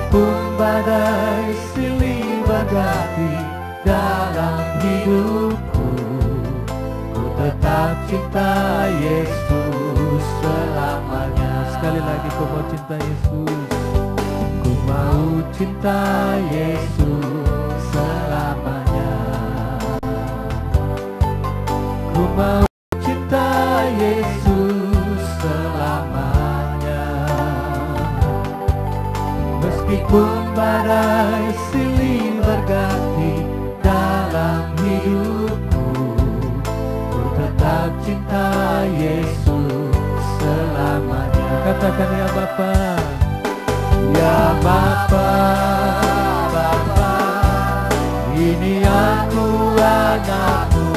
Meskipun badai silih berganti dalam hidupku, ku tetap cinta Yesus selamanya. Sekali lagi, ku mau cinta Yesus. Ku mau cinta Yesus selamanya. Ku mau cinta Yesus selamanya. Meskipun badai silih berganti dalam hidupku, ku tetap cinta Yesus selamanya. Katakan ya Bapa, ya Bapa, Bapa, ini aku anakmu,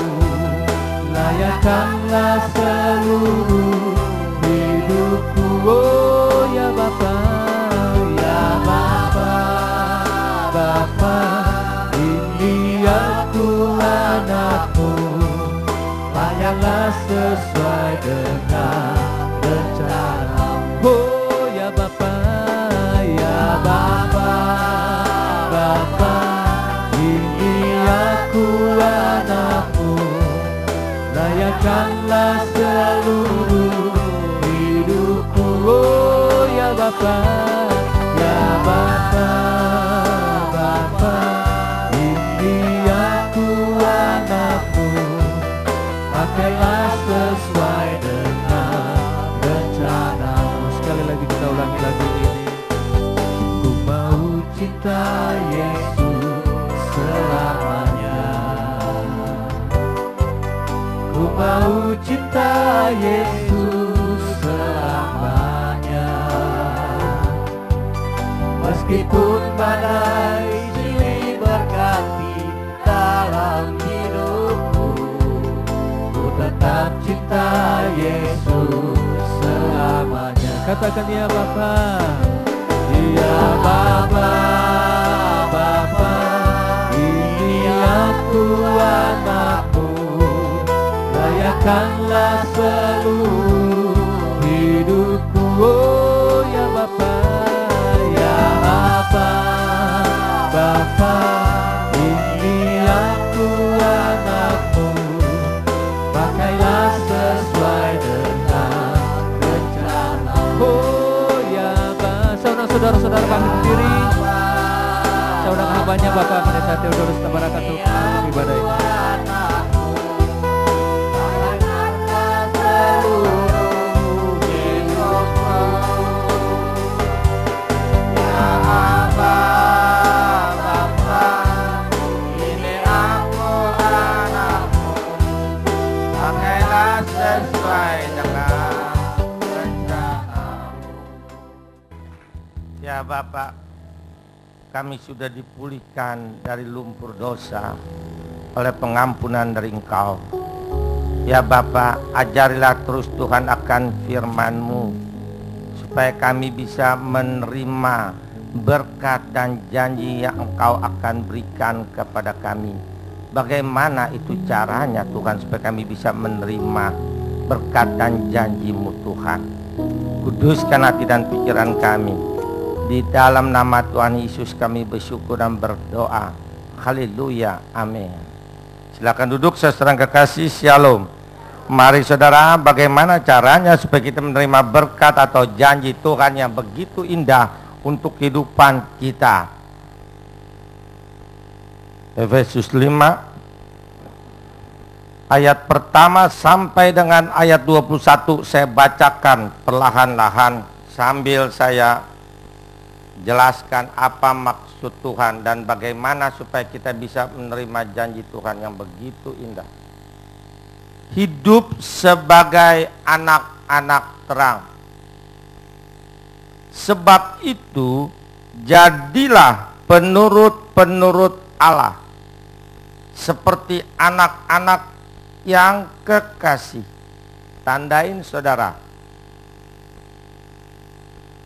layakkanlah seluruh hidupku. Oh ya Bapa, ya Bapa, Bapa, ini aku anakmu, layaklah sesuai dengan rencana. Oh ya Bapa, ya Bapa, Bapa, ini aku anakmu, layakkanlah seluruh hidupku. Oh ya Bapa, ya Bapa, Bapa, ini aku anakmu, pakailah sesuai dengan rencanamu. Sekali lagi kita ulangi lagu ini. Ku mau cinta Yesus selamanya. Ku mau cinta Yesus selamanya. Meskipun badai silih berganti dalam hidupku, ku tetap cinta Yesus selamanya. Katakan ya Bapa, ya Bapa, Bapa, ini aku anakmu, layakkanlah seluruh hidupku. Oh ya Bapa, ya Bapa, Bapa, ini aku anakmu, pakailah sesuai dengan rencana. Oh ya Bapa, saudara-saudara kami sendiri, saudara hambanya Bapak Pendeta Theodorus Tabaraka untuk ibadah ini. Ya Bapak, kami sudah dipulihkan dari lumpur dosa oleh pengampunan dari Engkau. Ya Bapak, ajarilah terus Tuhan akan firman-Mu, supaya kami bisa menerima berkat dan janji yang Engkau akan berikan kepada kami. Bagaimana itu caranya Tuhan, supaya kami bisa menerima berkat dan janji-Mu Tuhan? Kuduskan hati dan pikiran kami. Di dalam nama Tuhan Yesus kami bersyukur dan berdoa. Haleluya, amin. Silakan duduk saudara kekasih, shalom. Mari saudara, bagaimana caranya supaya kita menerima berkat atau janji Tuhan yang begitu indah untuk kehidupan kita. Efesus 5 ayat pertama sampai dengan ayat 21 saya bacakan perlahan-lahan sambil saya jelaskan apa maksud Tuhan dan bagaimana supaya kita bisa menerima janji Tuhan yang begitu indah. Hidup sebagai anak-anak terang. Sebab itu jadilah penurut-penurut Allah, seperti anak-anak yang kekasih. Tandain saudara.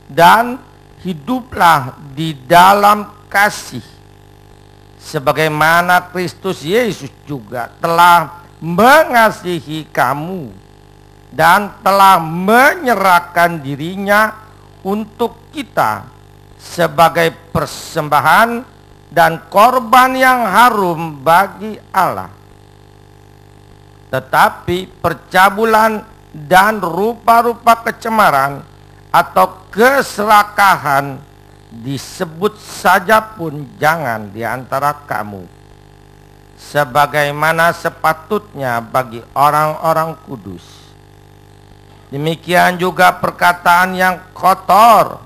Dan hiduplah di dalam kasih, sebagaimana Kristus Yesus juga telah mengasihi kamu dan telah menyerahkan dirinya untuk kita sebagai persembahan dan korban yang harum bagi Allah. Tetapi percabulan dan rupa-rupa kecemaran atau keserakahan disebut saja pun jangan di antara kamu, sebagaimana sepatutnya bagi orang-orang kudus. Demikian juga perkataan yang kotor,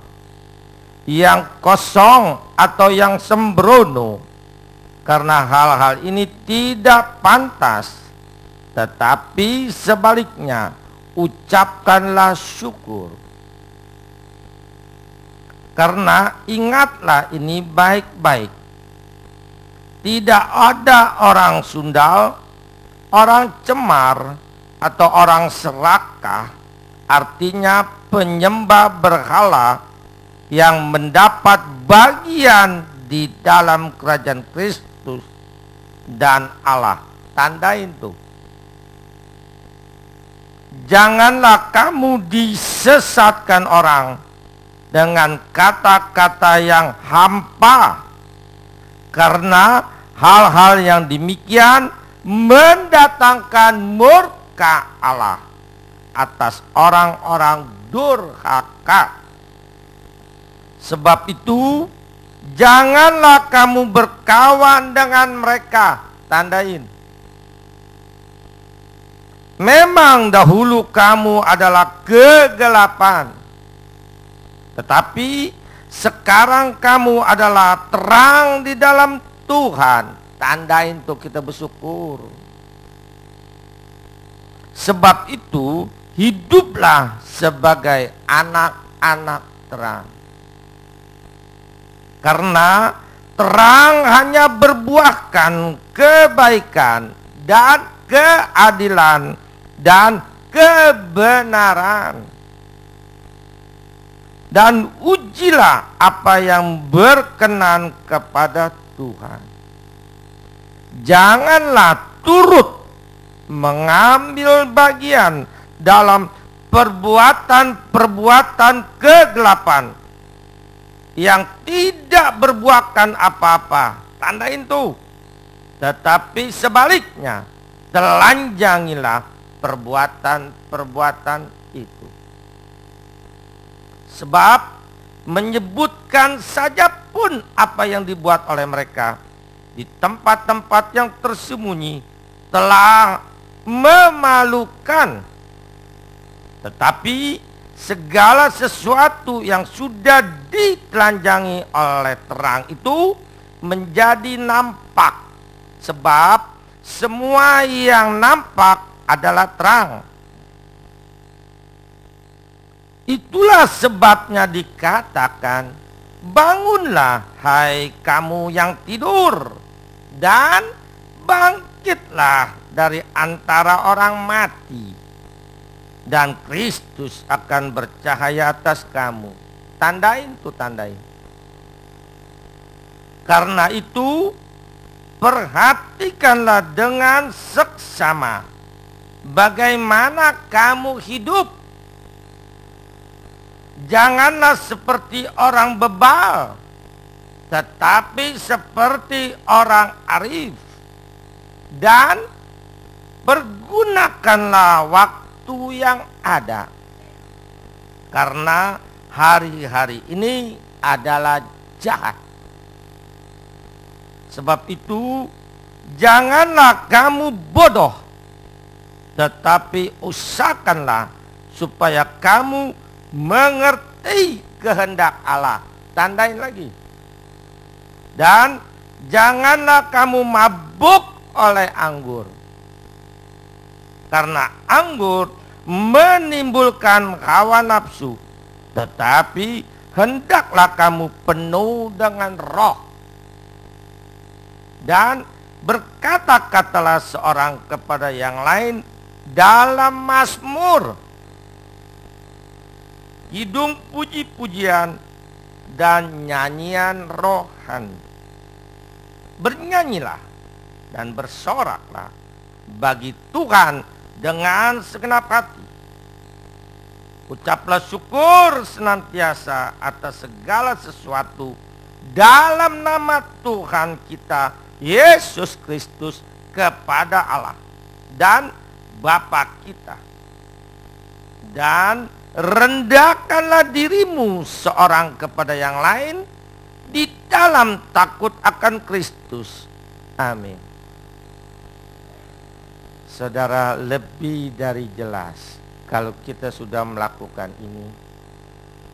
yang kosong atau yang sembrono, karena hal-hal ini tidak pantas. Tetapi sebaliknya, ucapkanlah syukur. Karena ingatlah ini baik-baik, tidak ada orang sundal, orang cemar, atau orang serakah, artinya penyembah berhala, yang mendapat bagian di dalam kerajaan Kristus dan Allah. Tandain tuh. Janganlah kamu disesatkan orang dengan kata-kata yang hampa, karena hal-hal yang demikian mendatangkan murka Allah atas orang-orang durhaka. Sebab itu janganlah kamu berkawan dengan mereka. Tandain. Memang dahulu kamu adalah kegelapan, tetapi sekarang kamu adalah terang di dalam Tuhan. Tandain tuh, kita bersyukur. Sebab itu hiduplah sebagai anak-anak terang. Karena terang hanya berbuahkan kebaikan dan keadilan dan kebenaran. Dan ujilah apa yang berkenan kepada Tuhan. Janganlah turut mengambil bagian dalam perbuatan-perbuatan kegelapan yang tidak berbuahkan apa-apa. Tandain tuh. Tetapi sebaliknya, telanjangilah perbuatan-perbuatan itu. Sebab menyebutkan saja pun apa yang dibuat oleh mereka di tempat-tempat yang tersembunyi telah memalukan. Tetapi segala sesuatu yang sudah ditelanjangi oleh terang itu menjadi nampak, sebab semua yang nampak adalah terang. Itulah sebabnya dikatakan, bangunlah hai kamu yang tidur, dan bangkitlah dari antara orang mati, dan Kristus akan bercahaya atas kamu. Tandain tuh, tandain. Karena itu perhatikanlah dengan seksama bagaimana kamu hidup. Janganlah seperti orang bebal, tetapi seperti orang arif. Dan pergunakanlah waktu yang ada, karena hari-hari ini adalah jahat. Sebab itu janganlah kamu bodoh, tetapi usahakanlah supaya kamu mengerti kehendak Allah. Tandain lagi. Dan janganlah kamu mabuk oleh anggur, karena anggur menimbulkan hawa nafsu, tetapi hendaklah kamu penuh dengan roh. Dan berkata-katalah seorang kepada yang lain dalam mazmur, hidung puji-pujian dan nyanyian rohani. Bernyanyilah dan bersoraklah bagi Tuhan dengan segenap hati. Ucaplah syukur senantiasa atas segala sesuatu dalam nama Tuhan kita Yesus Kristus kepada Allah dan Bapa kita. Dan rendahkanlah dirimu seorang kepada yang lain di dalam takut akan Kristus. Amin. Saudara, lebih dari jelas, kalau kita sudah melakukan ini,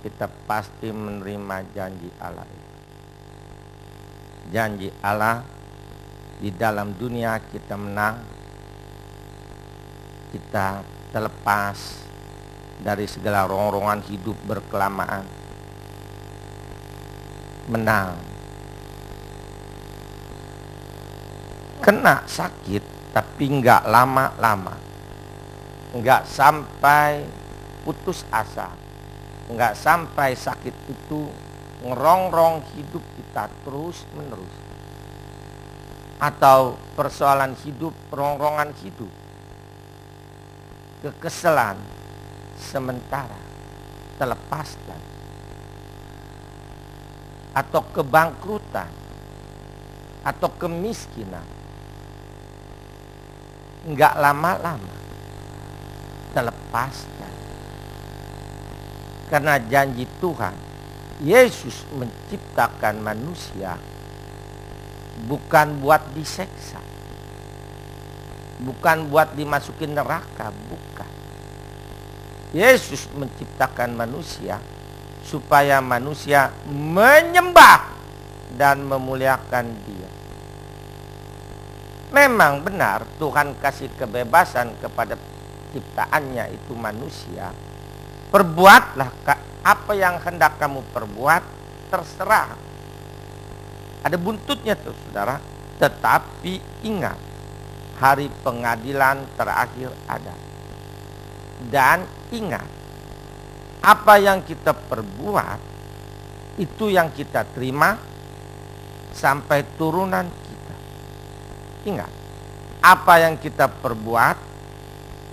kita pasti menerima janji Allah itu. Janji Allah, di dalam dunia kita menang, kita terlepas dari segala rongrongan hidup berkelamaan, menang, kena sakit tapi enggak lama-lama, enggak sampai putus asa, enggak sampai sakit itu ngerongrong hidup kita terus menerus, atau persoalan hidup, rongrongan hidup, kekesalan sementara terlepaskan, atau kebangkrutan, atau kemiskinan, enggak lama-lama terlepaskan. Karena janji Tuhan, Yesus menciptakan manusia bukan buat diseksa, bukan buat dimasukin neraka, bukan. Yesus menciptakan manusia supaya manusia menyembah dan memuliakan Dia. Memang benar Tuhan kasih kebebasan kepada ciptaannya itu manusia. Perbuatlah apa yang hendak kamu perbuat, terserah. Ada buntutnya tuh saudara. Tetapi ingat, hari pengadilan terakhir ada. Dan ingat, apa yang kita perbuat, itu yang kita terima sampai turunan kita. Ingat, apa yang kita perbuat,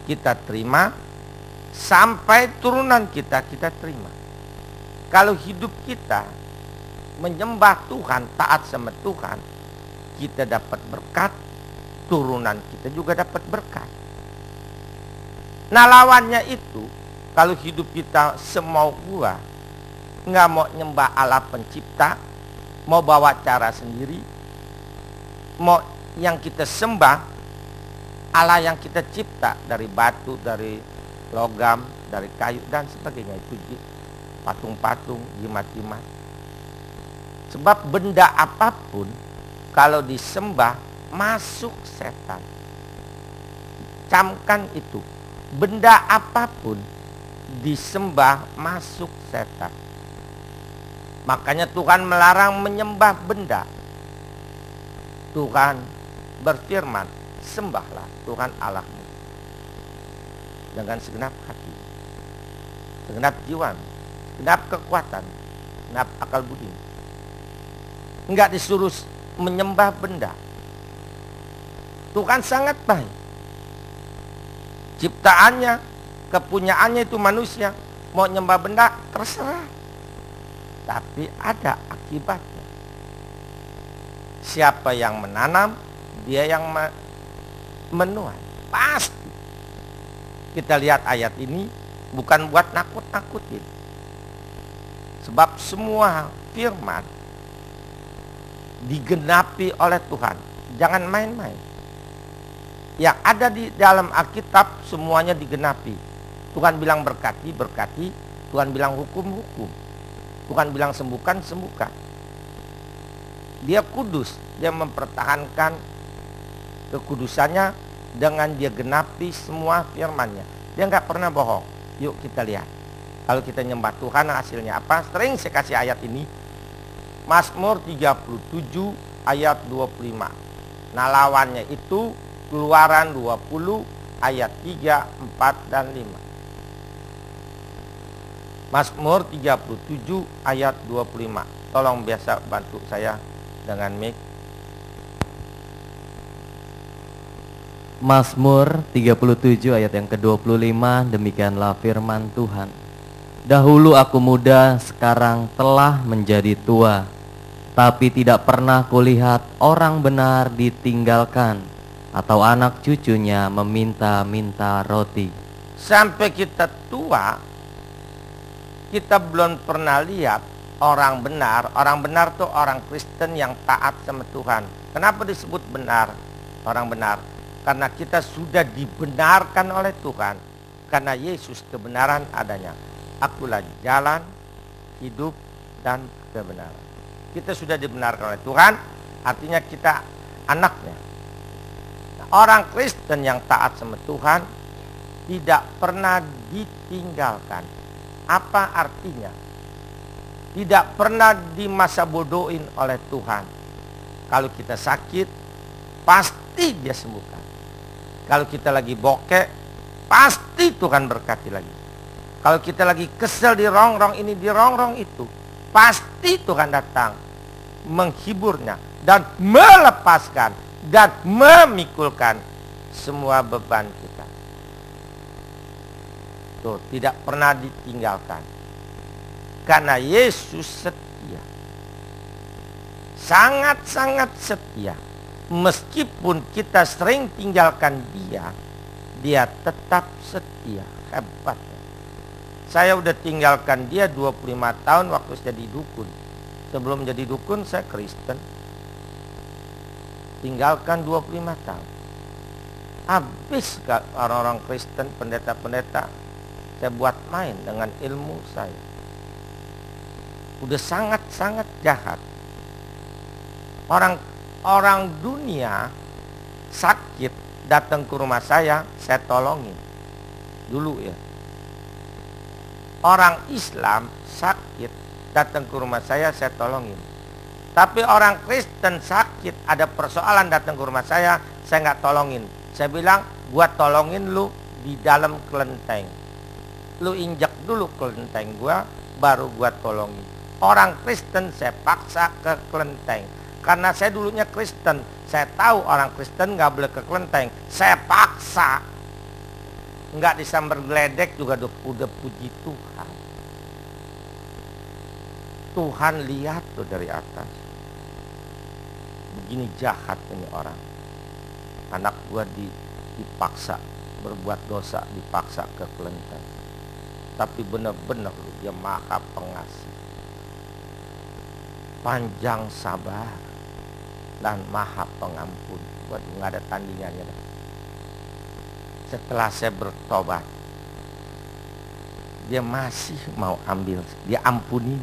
kita terima sampai turunan kita terima. Kalau hidup kita menyembah Tuhan, taat sama Tuhan, kita dapat berkat, turunan kita juga dapat berkat. Nah lawannya itu, kalau hidup kita semau gua, nggak mau nyembah Allah pencipta, mau bawa cara sendiri, mau yang kita sembah Allah yang kita cipta dari batu, dari logam, dari kayu dan sebagainya, itu patung-patung, jimat-jimat. Sebab benda apapun kalau disembah masuk setan. Camkan itu, benda apapun disembah masuk setan. Makanya Tuhan melarang menyembah benda. Tuhan berfirman, sembahlah Tuhan Allahmu dengan segenap hati, segenap jiwa, segenap kekuatan, segenap akal budi. Enggak disuruh menyembah benda. Tuhan sangat baik. Ciptaannya, kepunyaannya itu manusia, mau nyembah benda terserah. Tapi ada akibatnya. Siapa yang menanam, dia yang menuai. Pasti. Kita lihat ayat ini bukan buat nakut-nakutin. Sebab semua firman digenapi oleh Tuhan. Jangan main-main. Yang ada di dalam Alkitab semuanya digenapi. Tuhan bilang berkati, berkati. Tuhan bilang hukum, hukum. Tuhan bilang sembuhkan, sembuhkan. Dia kudus. Dia mempertahankan kekudusannya dengan dia genapi semua firman-Nya. Dia nggak pernah bohong. Yuk kita lihat. Kalau kita nyembah Tuhan hasilnya apa? Sering saya kasih ayat ini. Mazmur 37 ayat 25. Nah lawannya itu Keluaran 20 ayat 3, 4, dan 5. Mazmur 37 ayat 25. Tolong biasa bantu saya dengan mic. Mazmur 37 ayat yang ke-25, demikianlah firman Tuhan. Dahulu aku muda, sekarang telah menjadi tua, tapi tidak pernah kulihat orang benar ditinggalkan, atau anak cucunya meminta-minta roti. Sampai kita tua, kita belum pernah lihat orang benar. Orang benar tuh orang Kristen yang taat sama Tuhan. Kenapa disebut benar? Orang benar karena kita sudah dibenarkan oleh Tuhan, karena Yesus kebenaran adanya. Akulah jalan, hidup, dan kebenaran. Kita sudah dibenarkan oleh Tuhan, artinya kita anaknya. Nah, orang Kristen yang taat sama Tuhan tidak pernah ditinggalkan. Apa artinya? Tidak pernah dimasa bodohin oleh Tuhan. Kalau kita sakit, pasti Dia sembuhkan. Kalau kita lagi bokeh, pasti Tuhan berkati lagi. Kalau kita lagi kesel di rongrong ini, di rongrong itu, pasti Tuhan datang menghiburnya dan melepaskan dan memikulkan semua beban kita. Tuh, tidak pernah ditinggalkan. Karena Yesus setia. Sangat-sangat setia. Meskipun kita sering tinggalkan Dia, Dia tetap setia. Hebatnya. Saya udah tinggalkan Dia 25 tahun waktu saya jadi dukun. Sebelum jadi dukun saya Kristen. Tinggalkan 25 tahun. Habis orang-orang Kristen, pendeta-pendeta, saya buat main dengan ilmu saya. Udah sangat-sangat jahat. Orang dunia sakit datang ke rumah saya tolongin. Dulu ya. Orang Islam sakit datang ke rumah saya tolongin. Tapi orang Kristen sakit, ada persoalan datang ke rumah saya nggak tolongin. Saya bilang, gua tolongin lu di dalam kelenteng. Lu injak dulu kelenteng gua, baru gua tolongin. Orang Kristen saya paksa ke kelenteng. Karena saya dulunya Kristen, saya tahu orang Kristen nggak boleh ke kelenteng. Saya paksa. Nggak disambar geledek juga udah puji Tuhan. Tuhan lihat tuh dari atas. Begini jahat ini orang. Anak gua dipaksa berbuat dosa, dipaksa ke kelenteng. Tapi benar-benar Dia Maha Pengasih, panjang sabar, dan Maha Pengampun. Waduh, nggak ada tandingannya dah. Setelah saya bertobat, Dia masih mau ambil, Dia ampuni.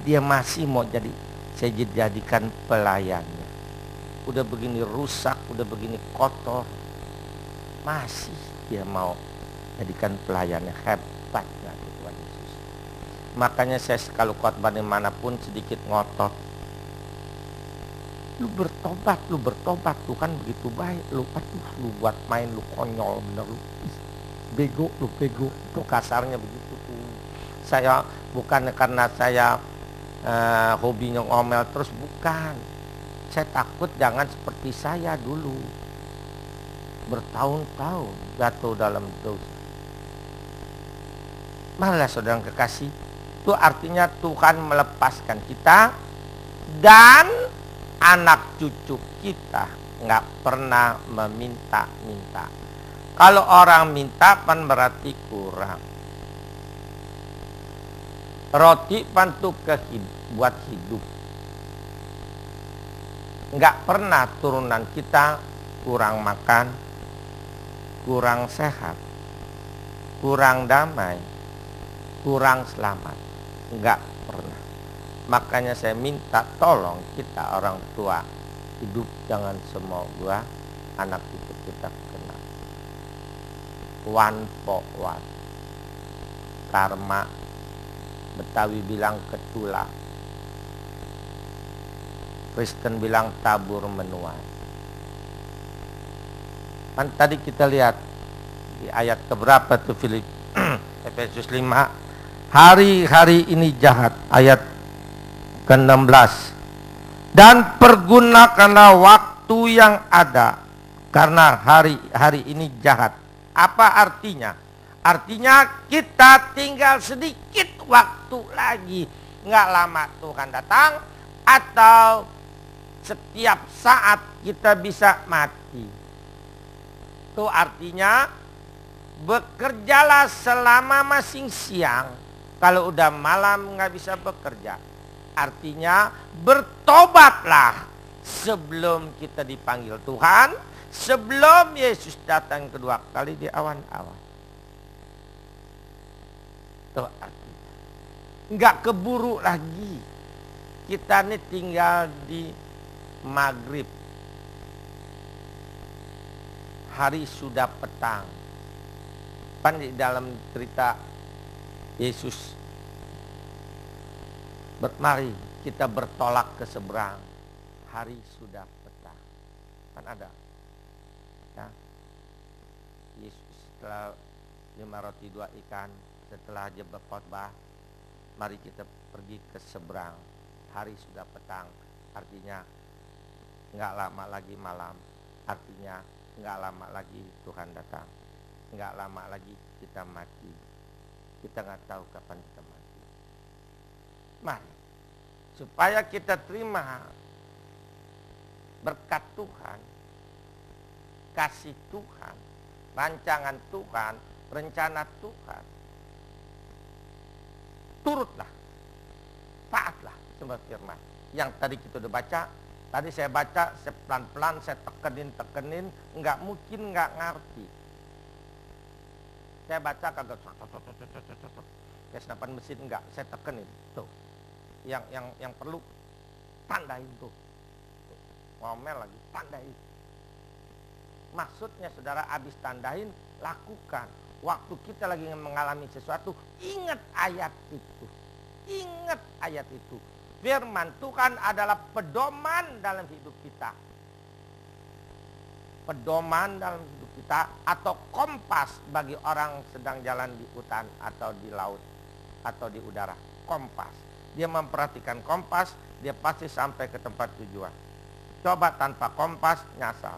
Dia masih mau saya jadikan pelayannya. Udah begini rusak, udah begini kotor, masih Dia mau jadikan pelayannya. Hebatnya Tuhan Yesus. Makanya saya kalau khotbah dimanapun sedikit ngotot. Lu bertobat, Tuhan begitu baik. Lu buat main, lu konyol bener, lu bego. Itu kasarnya begitu tuh. Saya bukan karena saya hobinya ngomel terus, bukan. Saya takut jangan seperti saya dulu, bertahun-tahun jatuh dalam dosa. Malah saudara kekasih, itu artinya Tuhan melepaskan kita dan anak cucu kita nggak pernah meminta-minta. Kalau orang minta pan berarti kurang. Roti pantu buat hidup. Nggak pernah turunan kita kurang makan, kurang sehat, kurang damai, kurang selamat. Nggak pernah. Makanya saya minta tolong kita orang tua, hidup jangan semua gua anak itu kita kena. One for one. Karma, Betawi bilang ketula, Kristen bilang tabur menuai. Kan tadi kita lihat di ayat keberapa tuh Efesus 5, hari-hari ini jahat, ayat ke-16. Dan pergunakanlah waktu yang ada, karena hari-hari ini jahat. Apa artinya? Artinya kita tinggal sedikit waktu lagi. Nggak lama Tuhan datang, atau setiap saat kita bisa mati. Itu artinya bekerjalah selama masih siang. Kalau udah malam nggak bisa bekerja. Artinya bertobatlah sebelum kita dipanggil Tuhan, sebelum Yesus datang kedua kali di awan-awan. Itu artinya nggak keburu lagi. Kita ini tinggal di maghrib, hari sudah petang. Kan di dalam cerita Yesus, mari kita bertolak ke seberang, hari sudah petang. Kan ada ya, Yesus setelah 5 roti 2 ikan, setelah dia berkhotbah, mari kita pergi ke seberang, hari sudah petang. Artinya nggak lama lagi malam, artinya nggak lama lagi Tuhan datang, nggak lama lagi kita mati. Kita nggak tahu kapan kita mati. Mari, supaya kita terima berkat Tuhan, kasih Tuhan, rancangan Tuhan, rencana Tuhan, turutlah, taatlah sama firman. Yang tadi kita udah baca, tadi saya baca, saya pelan-pelan, saya tekenin, nggak mungkin nggak ngerti. Saya baca kagak kayak senapan mesin, enggak, saya tekenin tuh. Yang perlu tandain tuh. Ngomel lagi, tandain. Maksudnya saudara, habis tandain, lakukan. Waktu kita lagi mengalami sesuatu, ingat ayat itu. Ingat ayat itu. Firman Tuhan adalah pedoman dalam hidup kita. Pedoman dalam hidup kita, atau kompas bagi orang sedang jalan di hutan atau di laut atau di udara. Kompas. Dia memperhatikan kompas, dia pasti sampai ke tempat tujuan. Coba tanpa kompas, nyasar.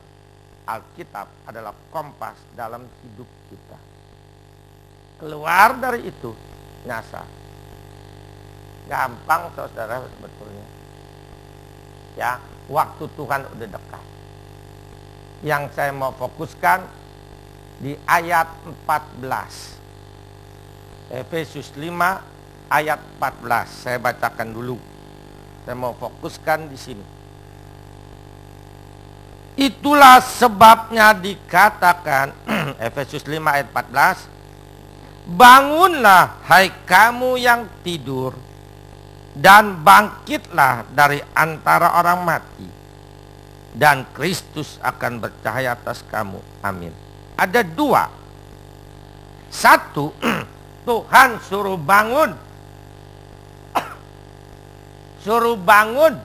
Alkitab adalah kompas dalam hidup kita. Keluar dari itu, nyasar. Gampang saudara sebetulnya. Ya, waktu Tuhan udah dekat. Yang saya mau fokuskan di ayat 14. Efesus 5 ayat 14. Saya bacakan dulu. Saya mau fokuskan di sini. Itulah sebabnya dikatakan Efesus 5 ayat 14, bangunlah hai kamu yang tidur, dan bangkitlah dari antara orang mati, dan Kristus akan bercahaya atas kamu. Amin. Ada dua. Satu, Tuhan suruh bangun. Suruh bangun.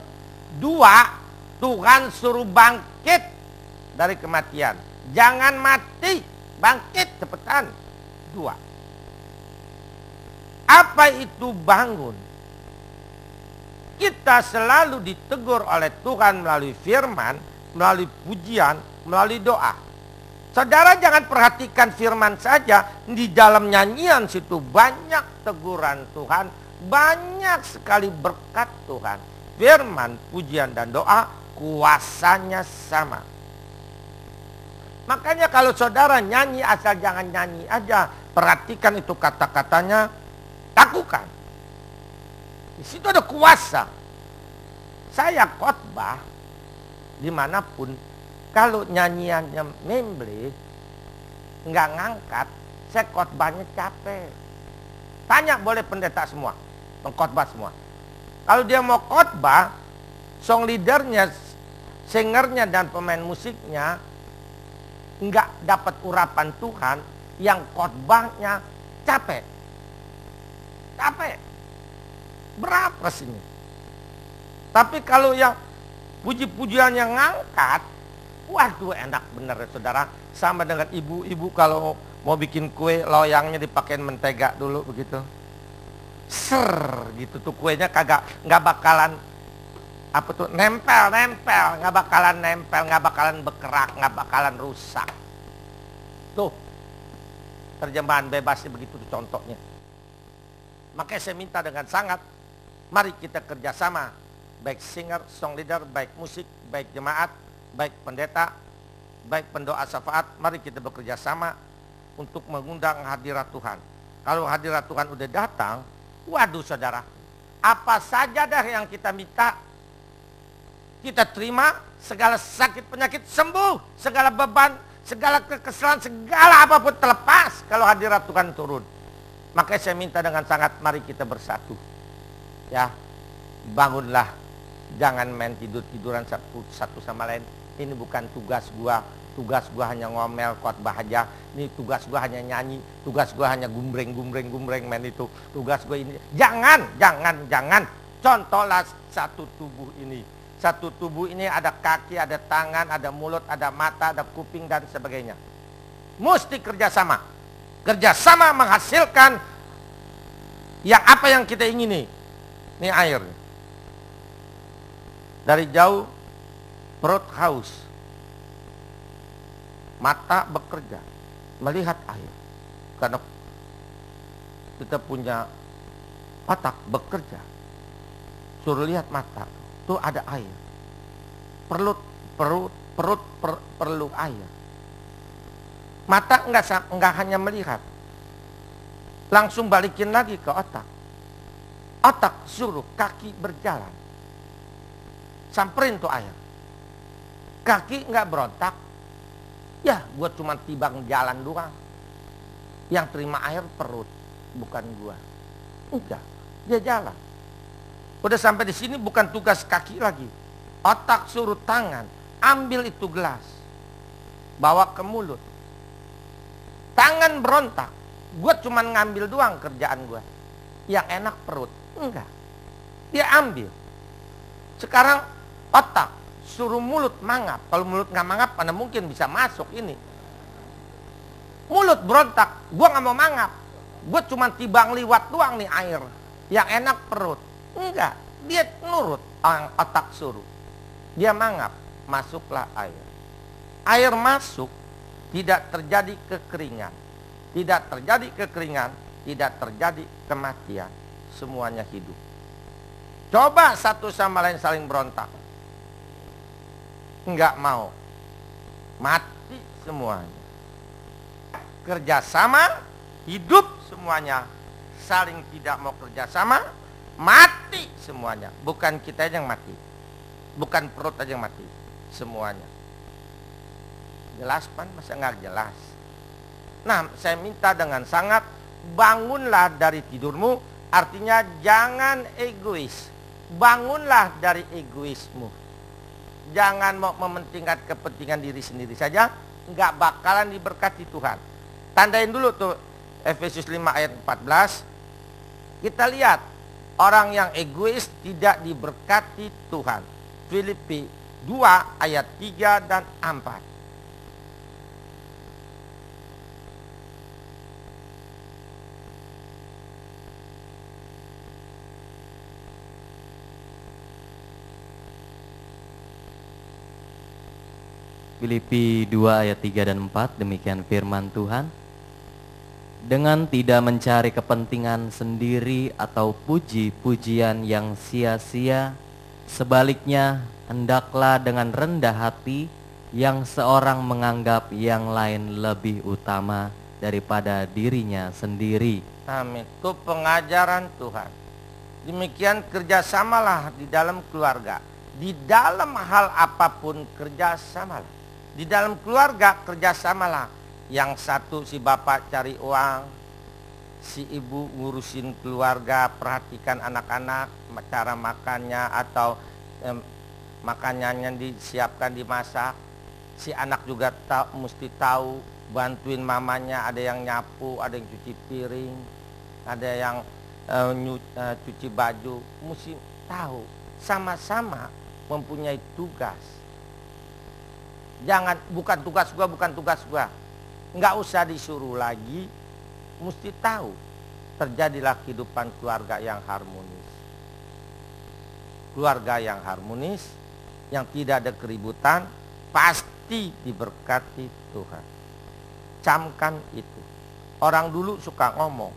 Dua, Tuhan suruh bangkit dari kematian. Jangan mati, bangkit cepetan. Dua. Apa itu bangun? Kita selalu ditegur oleh Tuhan melalui firman, melalui pujian, melalui doa. Saudara jangan perhatikan firman saja, di dalam nyanyian situ banyak teguran Tuhan, banyak sekali berkat Tuhan. Firman, pujian, dan doa kuasanya sama. Makanya kalau saudara nyanyi asal jangan nyanyi aja, perhatikan itu kata-katanya, lakukan. Di situ ada kuasa. Saya khotbah dimanapun, kalau nyanyiannya memble, nggak ngangkat, saya khotbahnya capek. Tanya boleh pendeta semua, pengkhotbah semua. Kalau dia mau khotbah, song leadernya, singernya dan pemain musiknya nggak dapat urapan Tuhan, yang khotbahnya capek. Capek. Berapa sini? Tapi kalau yang puji-pujiannya ngangkat, waduh enak bener ya saudara. Sama dengan ibu-ibu kalau mau bikin kue, loyangnya dipakein mentega dulu begitu. Ser gitu tuh kuenya nggak bakalan apa tuh nempel, nggak bakalan nempel, nggak bakalan berkerak, nggak bakalan rusak. Tuh Terjemahan bebasnya begitu contohnya. Makanya saya minta dengan sangat, mari kita kerjasama, baik singer, song leader, baik musik, baik jemaat, baik pendeta, baik pendoa syafaat, mari kita bekerja sama untuk mengundang hadirat Tuhan. Kalau hadirat Tuhan udah datang, waduh saudara, apa saja dah yang kita minta, kita terima, segala sakit penyakit sembuh, segala beban, segala kekesalan, segala apapun terlepas kalau hadirat Tuhan turun. Makanya saya minta dengan sangat, mari kita bersatu. Ya, bangunlah, jangan main tidur-tiduran satu sama lain. Ini bukan tugas gua hanya ngomel khotbah aja. Ini tugas gua hanya nyanyi, tugas gua hanya gumbreng main itu. Tugas gua ini, jangan. Contohlah satu tubuh ini. Satu tubuh ini ada kaki, ada tangan, ada mulut, ada mata, ada kuping, dan sebagainya. Mesti kerjasama. Kerjasama menghasilkan yang apa yang kita ingini. Ini air. Dari jauh perut haus. Mata bekerja. Melihat air. Karena kita punya otak bekerja. Suruh lihat mata. Tuh ada air. Perut perlu air. Mata enggak hanya melihat. Langsung balikin lagi ke otak. Otak suruh kaki berjalan. Samperin tuh air. Kaki enggak berontak. Ya, gua cuma tibang jalan doang. Yang terima air perut, bukan gua. Enggak, dia jalan. Udah sampai di sini bukan tugas kaki lagi. Otak suruh tangan, ambil itu gelas. Bawa ke mulut. Tangan berontak. Gue cuma ngambil doang kerjaan gue. Yang enak perut. Enggak. Dia ambil. Sekarang otak suruh mulut mangap. Kalau mulut nggak mangap, mana mungkin bisa masuk ini. Mulut berontak. Gue nggak mau mangap. Gue cuma tibang liwat doang nih air. Yang enak perut. Enggak, dia nurut otak suruh. Dia mangap, masuklah air. Air masuk, tidak terjadi kekeringan. Tidak terjadi kekeringan, tidak terjadi kematian. Semuanya hidup. Coba satu sama lain saling berontak. Enggak mau. Mati semuanya. Kerjasama, hidup semuanya. Saling tidak mau kerjasama, mati semuanya. Bukan kita aja yang mati. Bukan perut aja yang mati. Semuanya. Jelas pan? Masa nggak jelas? Nah, saya minta dengan sangat, bangunlah dari tidurmu. Artinya jangan egois. Bangunlah dari egoismu. Jangan mau mementingkan kepentingan diri sendiri saja. Nggak bakalan diberkati Tuhan. Tandain dulu tuh Efesus 5 ayat 14. Kita lihat. Orang yang egois tidak diberkati Tuhan. Filipi 2 ayat 3 dan 4. Filipi 2 ayat 3 dan 4, demikian firman Tuhan. Dengan tidak mencari kepentingan sendiri atau puji-pujian yang sia-sia, sebaliknya hendaklah dengan rendah hati yang seorang menganggap yang lain lebih utama daripada dirinya sendiri. Amin. Itu pengajaran Tuhan. Demikian kerjasamalah di dalam keluarga. Di dalam hal apapun kerjasamalah. Di dalam keluarga kerjasamalah. Yang satu si bapak cari uang, si ibu ngurusin keluarga, perhatikan anak-anak, cara makannya atau makanannya disiapkan, dimasak. Si anak juga mesti tahu, bantuin mamanya, ada yang nyapu, ada yang cuci piring, ada yang cuci baju. Mesti tahu, sama-sama mempunyai tugas. Jangan, bukan tugas gua. Nggak usah disuruh lagi, mesti tahu. Terjadilah kehidupan keluarga yang harmonis. Keluarga yang harmonis, yang tidak ada keributan, pasti diberkati Tuhan. Camkan itu. Orang dulu suka ngomong,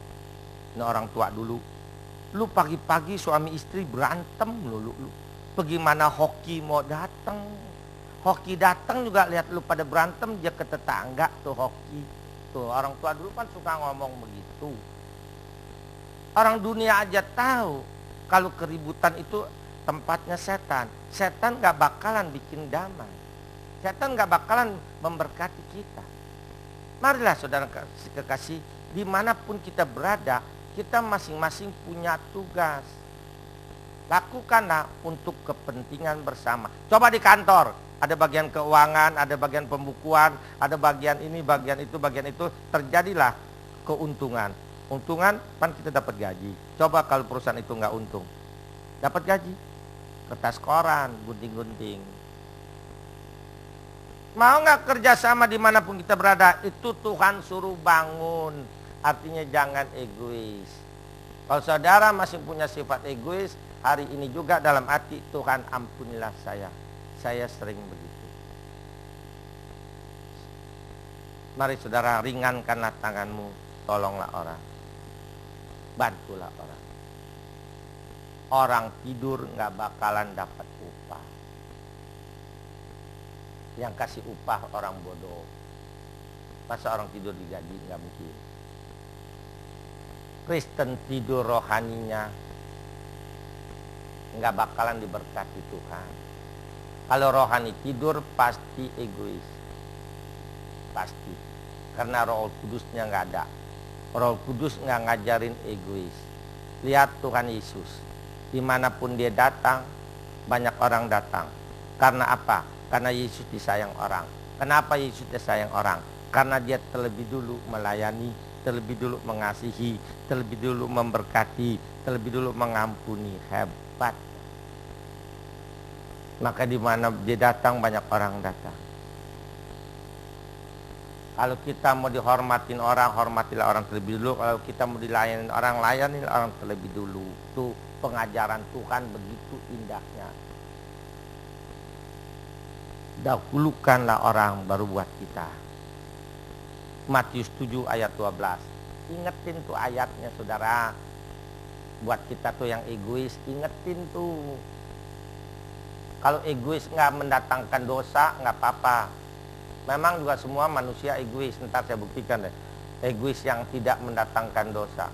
ini orang tua dulu, lu pagi-pagi suami istri berantem lu. Bagaimana hoki mau datang? Hoki datang juga lihat lu pada berantem, dia ke tetangga tuh hoki. Tuh orang tua dulu kan suka ngomong begitu. Orang dunia aja tahu kalau keributan itu tempatnya setan. Setan gak bakalan bikin damai. Setan gak bakalan memberkati kita. Marilah saudara kekasih, dimanapun kita berada, kita masing-masing punya tugas. Lakukanlah untuk kepentingan bersama. Coba di kantor, ada bagian keuangan, ada bagian pembukuan, ada bagian ini, bagian itu, terjadilah keuntungan. Untungan, kan kita dapat gaji. Coba kalau perusahaan itu nggak untung, dapat gaji, kertas koran, gunting-gunting. Mau nggak kerjasama dimanapun kita berada, itu Tuhan suruh bangun. Artinya jangan egois. Kalau saudara masih punya sifat egois, hari ini juga dalam hati, Tuhan ampunilah saya sering begitu. Mari saudara, ringankanlah tanganmu, tolonglah orang, bantulah orang. Orang tidur nggak bakalan dapat upah. Yang kasih upah orang bodoh. Masa orang tidur digaji? Nggak mungkin. Kristen tidur rohaninya nggak bakalan diberkati Tuhan. Kalau rohani tidur pasti egois. Pasti. Karena Roh Kudusnya nggak ada. Roh Kudus nggak ngajarin egois. Lihat Tuhan Yesus. Dimanapun dia datang, banyak orang datang. Karena apa? Karena Yesus disayang orang. Kenapa Yesus disayang orang? Karena dia terlebih dulu melayani, terlebih dulu mengasihi, terlebih dulu memberkati, terlebih dulu mengampuni. Hebat. Maka di mana dia datang, banyak orang datang. Kalau kita mau dihormatin orang, hormatilah orang terlebih dulu. Kalau kita mau dilayani orang, layani orang terlebih dulu. Itu pengajaran Tuhan begitu indahnya. Dahulukanlah orang baru buat kita. Matius 7 ayat 12. Ingetin tuh ayatnya saudara. Buat kita tuh yang egois, ingetin tuh. Kalau egois nggak mendatangkan dosa, nggak apa-apa. Memang juga semua manusia egois. Ntar saya buktikan deh. Egois yang tidak mendatangkan dosa.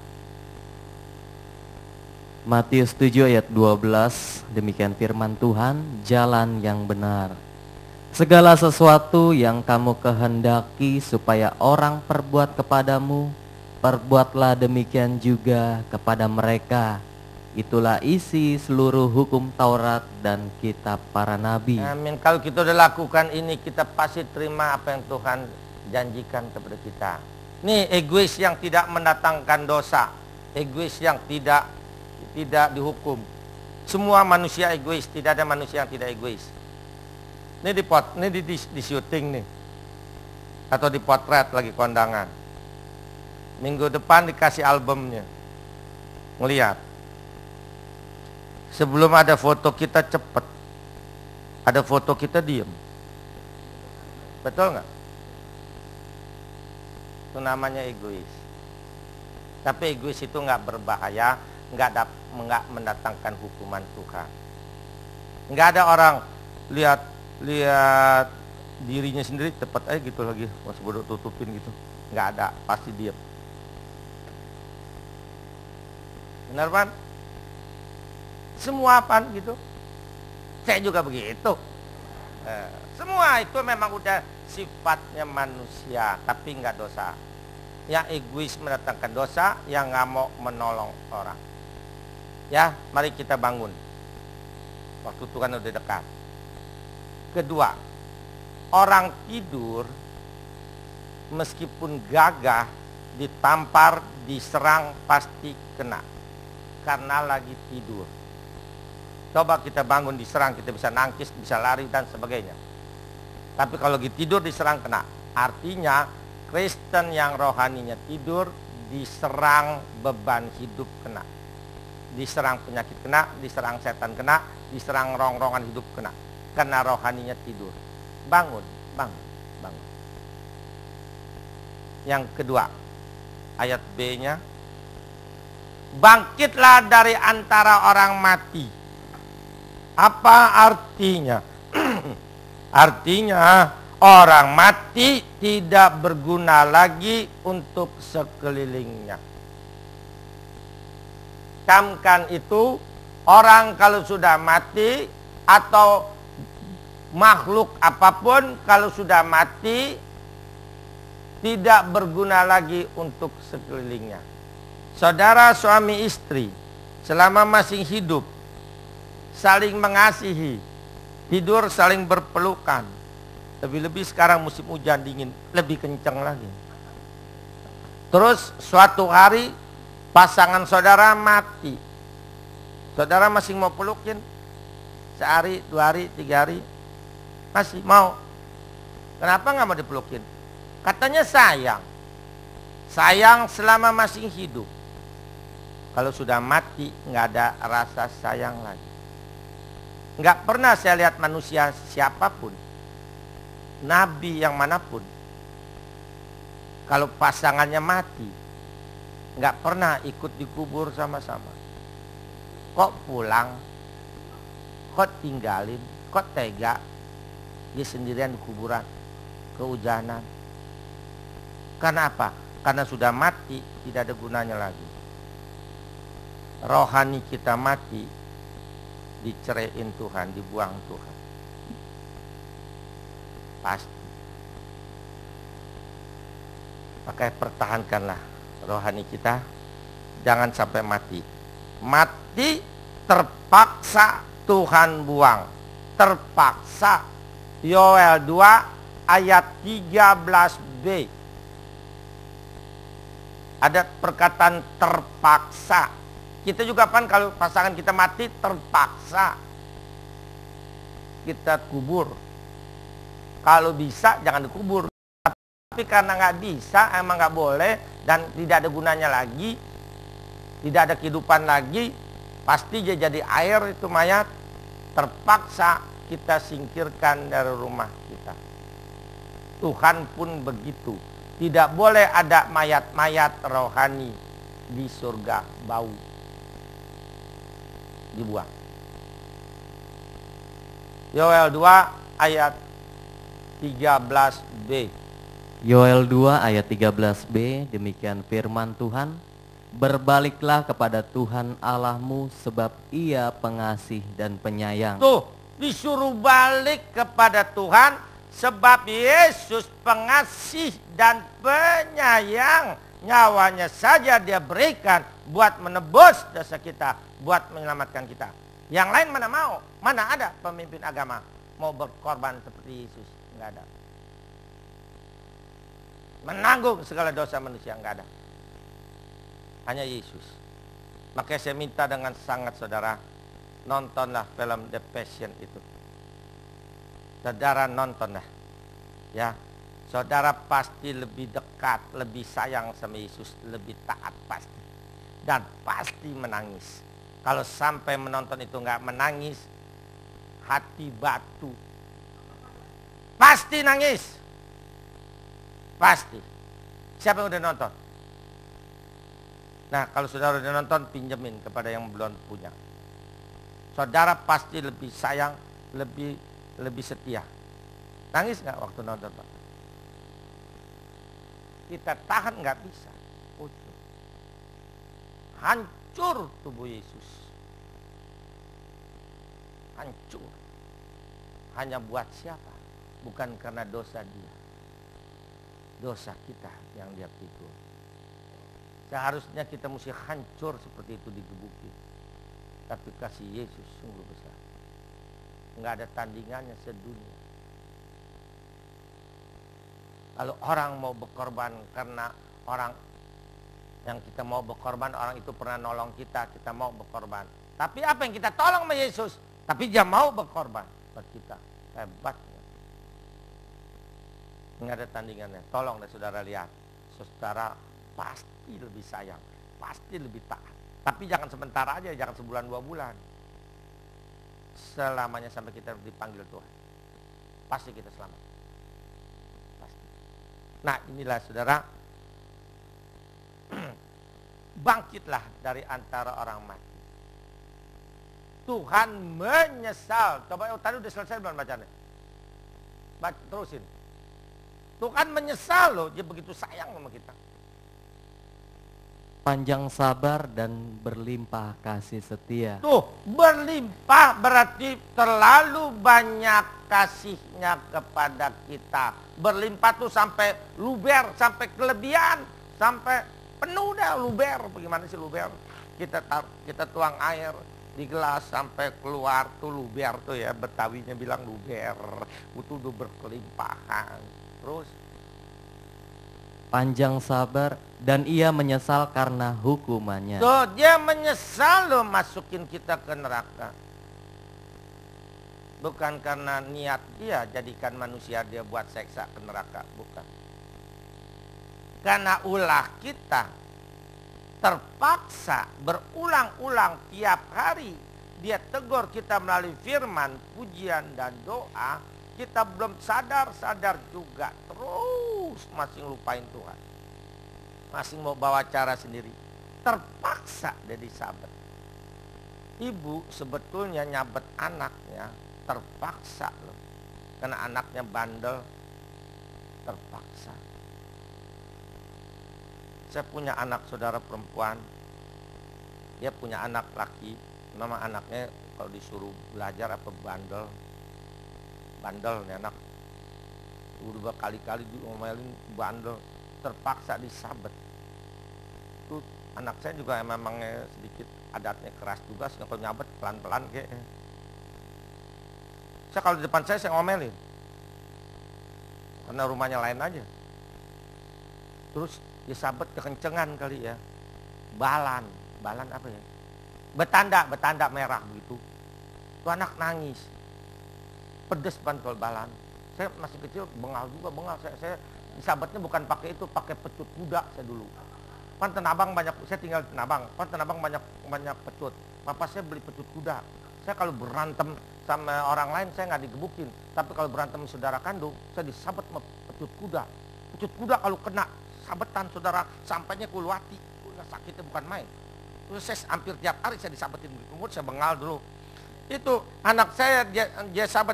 Matius 7 ayat 12, demikian firman Tuhan, jalan yang benar. Segala sesuatu yang kamu kehendaki supaya orang perbuat kepadamu, perbuatlah demikian juga kepada mereka. Itulah isi seluruh hukum Taurat dan kitab para nabi. Amin. Kalau kita udah lakukan ini, kita pasti terima apa yang Tuhan janjikan kepada kita. Nih egois yang tidak mendatangkan dosa, egois yang tidak dihukum. Semua manusia egois, tidak ada manusia yang tidak egois. Ini di syuting nih, atau di potret lagi kondangan. Minggu depan dikasih albumnya. Ngelihat. Sebelum ada foto kita cepet, ada foto kita diem. Betul nggak? Itu namanya egois. Tapi egois itu nggak berbahaya, nggak mendatangkan hukuman Tuhan. Nggak ada orang lihat dirinya sendiri tepat aja gitu lagi, masih bodoh tutupin gitu. Nggak ada, pasti diam. Benar kan? Semua apa gitu? Saya juga begitu. Semua itu memang udah sifatnya manusia, tapi nggak dosa. Yang egois mendatangkan dosa, yang nggak mau menolong orang. Ya, mari kita bangun. Waktu Tuhan udah dekat. Kedua, orang tidur meskipun gagah, ditampar, diserang pasti kena. Karena lagi tidur. Coba kita bangun diserang, kita bisa nangkis, bisa lari dan sebagainya. Tapi kalau lagi tidur diserang kena. Artinya Kristen yang rohaninya tidur, diserang beban hidup kena. Diserang penyakit kena, diserang setan kena, diserang rong-rongan hidup kena. Karena rohaninya tidur. Bangun. Yang kedua, ayat B-nya. Bangkitlah dari antara orang mati. Apa artinya? Artinya orang mati tidak berguna lagi untuk sekelilingnya. Camkan itu, orang kalau sudah mati atau makhluk apapun kalau sudah mati tidak berguna lagi untuk sekelilingnya. Saudara suami istri selama masih hidup saling mengasihi, tidur saling berpelukan. Lebih-lebih sekarang musim hujan dingin, lebih kencang lagi. Terus suatu hari pasangan saudara mati. Saudara masih mau pelukin? Sehari, 2 hari, 3 hari? Masih mau. Kenapa nggak mau dipelukin? Katanya sayang. Sayang selama masih hidup. Kalau sudah mati nggak ada rasa sayang lagi. Nggak pernah saya lihat manusia siapapun, nabi yang manapun, kalau pasangannya mati, nggak pernah ikut dikubur sama-sama. Kok pulang? Kok tinggalin? Kok tega? Dia sendirian di kuburan, kehujanan. Karena apa? Karena sudah mati, tidak ada gunanya lagi. Rohani kita mati, diceraiin Tuhan, dibuang Tuhan. Pasti. Makanya pertahankanlah rohani kita, jangan sampai mati. Mati terpaksa Tuhan buang. Terpaksa. Yoel 2 ayat 13b. Ada perkataan terpaksa. Kita juga kan kalau pasangan kita mati terpaksa kita kubur. Kalau bisa jangan dikubur. Tapi karena nggak bisa, emang nggak boleh dan tidak ada gunanya lagi, tidak ada kehidupan lagi, pasti dia jadi air itu mayat. Terpaksa kita singkirkan dari rumah kita. Tuhan pun begitu. Tidak boleh ada mayat-mayat rohani di surga, bau. Dibuang. Yoel 2 ayat 13b. Yoel 2 ayat 13b, demikian firman Tuhan. Berbaliklah kepada Tuhan Allahmu sebab Ia pengasih dan penyayang. Tuh, disuruh balik kepada Tuhan sebab Yesus pengasih dan penyayang. Nyawanya saja dia berikan buat menebus dosa kita, buat menyelamatkan kita. Yang lain mana mau? Mana ada pemimpin agama mau berkorban seperti Yesus? Enggak ada. Menanggung segala dosa manusia, enggak ada. Hanya Yesus. Makanya saya minta dengan sangat saudara, nontonlah film The Passion itu. Saudara nontonlah. Ya. Saudara pasti lebih dekat, lebih sayang sama Yesus, lebih taat pasti. Dan pasti menangis. Kalau sampai menonton itu nggak menangis, hati batu. Pasti nangis. Pasti. Siapa yang udah nonton? Nah, kalau saudara udah nonton, pinjemin kepada yang belum punya. Saudara pasti lebih sayang, lebih setia. Nangis nggak waktu nonton, Pak? Kita tahan nggak bisa, ucap. Hancur tubuh Yesus, hancur. Hanya buat siapa? Bukan karena dosa dia, dosa kita yang dia pikul. Seharusnya kita mesti hancur seperti itu digebukin, tapi kasih Yesus sungguh besar, nggak ada tandingannya sedunia. Kalau orang mau berkorban karena orang yang kita mau berkorban, orang itu pernah nolong kita, kita mau berkorban. Tapi apa yang kita tolong sama Yesus? Tapi dia mau berkorban buat kita. Hebatnya. Nggak ada tandingannya. Tolong deh saudara lihat. Saudara pasti lebih sayang, pasti lebih taat. Tapi jangan sebentar aja, jangan sebulan 2 bulan. Selamanya sampai kita dipanggil Tuhan. Pasti kita selamat. Nah inilah saudara, Bangkitlah dari antara orang mati. Tuhan menyesal. Coba tadi udah selesai belum bacanya? Terusin. Tuhan menyesal loh, dia begitu sayang sama kita. Panjang sabar dan berlimpah kasih setia. Tuh, berlimpah berarti terlalu banyak kasihnya kepada kita. Berlimpah tuh sampai luber, sampai kelebihan, sampai penuh dah luber. Bagaimana sih luber? Kita tuang air di gelas sampai keluar tuh luber tuh ya, Betawinya bilang luber. Itu udah berkelimpahan. Terus panjang sabar dan ia menyesal karena hukumannya. tuh, dia menyesal loh masukin kita ke neraka. Bukan karena niat dia jadikan manusia dia buat seksa ke neraka, bukan. Karena ulah kita terpaksa berulang-ulang tiap hari dia tegur kita melalui firman, pujian dan doa. Kita belum sadar juga, terus masih lupain Tuhan, masih mau bawa cara sendiri, terpaksa jadi sabet. Ibu sebetulnya nyabet anaknya terpaksa loh, karena anaknya bandel, terpaksa. Saya punya anak saudara perempuan, dia punya anak laki, nama anaknya kalau disuruh belajar apa bandel nih anak. Udah kali-kali diomelin bandel, terpaksa disabet. Tuh anak saya juga memangnya sedikit adatnya keras juga, sehingga kalau nyabet pelan-pelan kayak. Saya kalau di depan saya ngomelin, karena rumahnya lain aja. Terus disabet kekencengan kali ya, balan apa ya? Betanda merah begitu. Tuh anak nangis. Pedes bantol balan. Saya masih kecil bengal. Saya disabetnya bukan pakai itu, pakai pecut kuda saya dulu. Kan Tanabang banyak, saya tinggal di Tanabang. Kan Tanabang banyak pecut. Papa saya beli pecut kuda. Saya kalau berantem sama orang lain saya nggak digebukin. Tapi kalau berantem saudara kandung, saya disabet sama pecut kuda. Pecut kuda kalau kena sabetan saudara sampainya ke hati, sakitnya bukan main. Terus saya hampir tiap hari saya disabetin begitu, saya bengal dulu. Itu anak saya dia sabet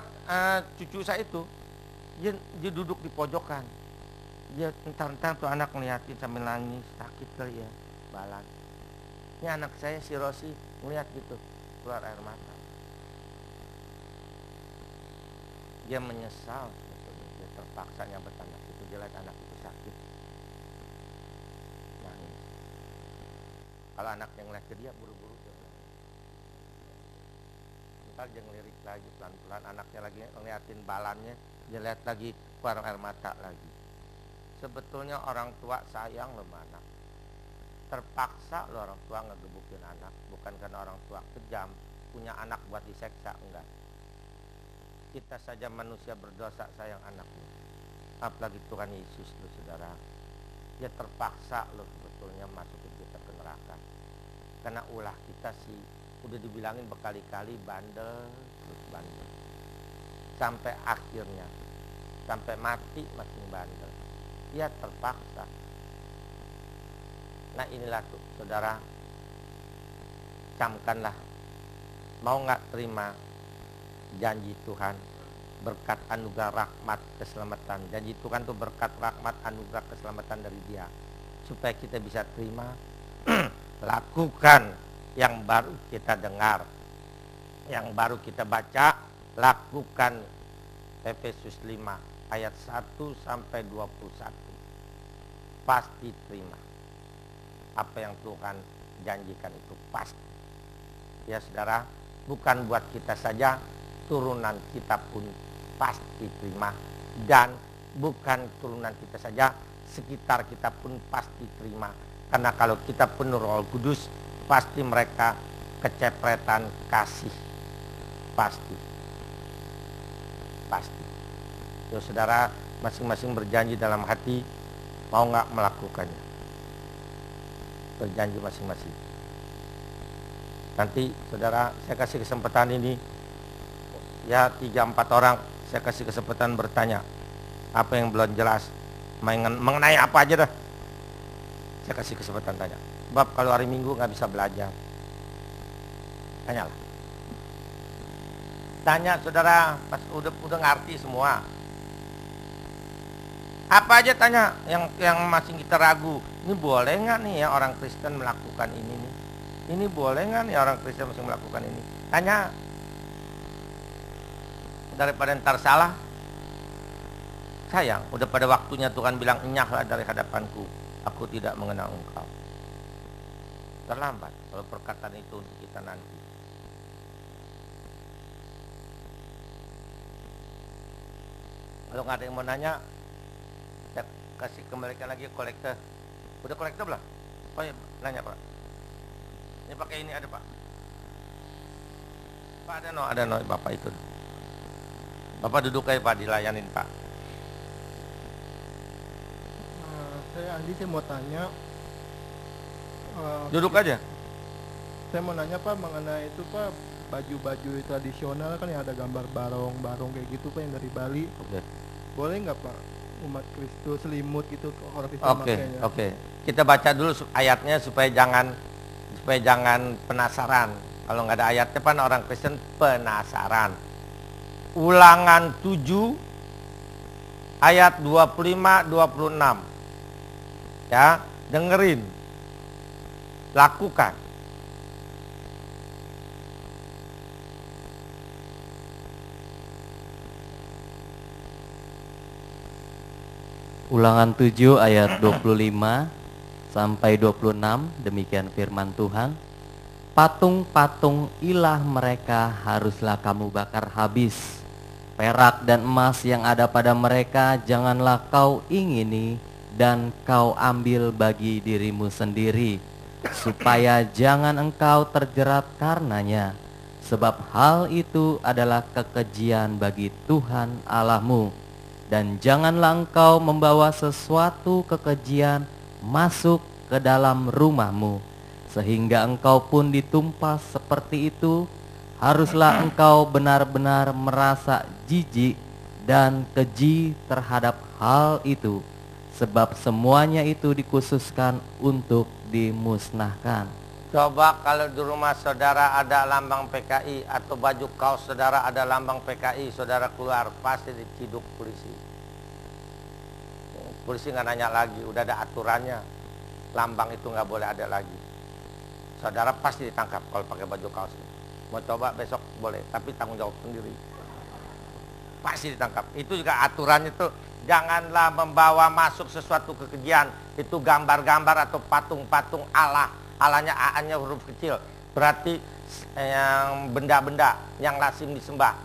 cucu saya itu, dia duduk di pojokan. Dia entar tuh anak ngeliatin sambil nangis, sakit kali ya, balan. Ini anak saya si Rosi ngeliat gitu, keluar air mata. Dia menyesal, dia terpaksa nyabet anak itu, dia lihat anak itu sakit, nangis. Kalau anak yang ngeliat ke dia buru-buru dia ntar dia ngelirik lagi pelan-pelan, anaknya lagi ngeliatin balannya, dia lihat lagi keluar air mata lagi. Sebetulnya orang tua sayang loh anak, terpaksa loh orang tua ngegebukin anak, bukan karena orang tua kejam punya anak buat diseksa, enggak. Kita saja manusia berdosa sayang anaknya, apalagi Tuhan Yesus loh saudara. Dia terpaksa loh sebetulnya masukin kita ke neraka, karena ulah kita sih udah dibilangin berkali-kali bandel, terus bandel. Sampai akhirnya, sampai mati makin bandel. Dia terpaksa. Nah inilah tuh saudara, camkanlah. Mau gak terima janji Tuhan, berkat anugerah rahmat keselamatan. Janji Tuhan tuh berkat rahmat anugerah keselamatan dari dia. Supaya kita bisa terima, lakukan yang baru kita dengar, yang baru kita baca, lakukan. Efesus 5 ayat 1 sampai 21. Pasti terima. Apa yang Tuhan janjikan itu pasti. Ya saudara, bukan buat kita saja, turunan kita pun pasti terima. Dan bukan turunan kita saja, sekitar kita pun pasti terima. Karena kalau kita penuh Roh Kudus, pasti mereka kecepretan kasih. Pasti. Ya saudara, masing-masing berjanji dalam hati, mau gak melakukannya. Berjanji masing-masing. Nanti saudara, saya kasih kesempatan ini, ya 3-4 orang, saya kasih kesempatan bertanya. Apa yang belum jelas, mengenai apa aja dah. Saya kasih kesempatan tanya. Sebab kalau hari Minggu nggak bisa belajar. Tanyalah. Tanya saudara, pas udah ngerti semua. Apa aja tanya yang masih kita ragu. Ini boleh nggak nih ya orang Kristen melakukan ini nih? Ini boleh nggak nih orang Kristen masih melakukan ini? Tanya. Daripada ntar salah. Sayang, udah pada waktunya Tuhan bilang, enyahlah dari hadapanku. Aku tidak mengenal engkau. Terlambat kalau perkataan itu untuk kita nanti. Kalau nggak ada yang mau nanya, saya kasih kembalikan lagi kolektor. Udah kolektor belum? Oh iya, nanya Pak. Ini pakai ini ada Pak. Pak ada no Bapak itu. Bapak duduk aja Pak, dilayanin Pak. Saya Andi, saya mau tanya. Duduk aja. Saya mau nanya Pak mengenai itu Pak, baju-baju tradisional kan yang ada gambar barong kayak gitu Pak yang dari Bali. Oke. Boleh nggak Pak umat Kristus selimut gitu orang Kristen Oke. makainya? Oke. Kita baca dulu ayatnya supaya jangan penasaran. Kalau nggak ada ayatnya kan orang Kristen penasaran. Ulangan 7 ayat 25-26. Ya, dengerin. Lakukan. Ulangan 7 ayat 25 sampai 26, demikian firman Tuhan. Patung-patung ilah mereka haruslah kamu bakar habis. Perak dan emas yang ada pada mereka janganlah kau ingini dan kau ambil bagi dirimu sendiri, supaya jangan engkau terjerat karenanya. Sebab hal itu adalah kekejian bagi Tuhan Allahmu. Dan janganlah engkau membawa sesuatu kekejian masuk ke dalam rumahmu, sehingga engkau pun ditumpas seperti itu. Haruslah engkau benar-benar merasa jijik dan keji terhadap hal itu, sebab semuanya itu dikhususkan untuk dimusnahkan. Coba kalau di rumah saudara ada lambang PKI atau baju kaos saudara ada lambang PKI, saudara keluar pasti diciduk polisi. Polisi nggak nanya lagi, udah ada aturannya. Lambang itu nggak boleh ada lagi. Saudara pasti ditangkap kalau pakai baju kaos. Mau coba besok boleh, tapi tanggung jawab sendiri. Pasti ditangkap. Itu juga aturannya tuh, janganlah membawa masuk sesuatu kekejian. Itu gambar-gambar atau patung-patung Allah. Allahnya A-nya huruf kecil, berarti yang benda-benda yang lazim disembah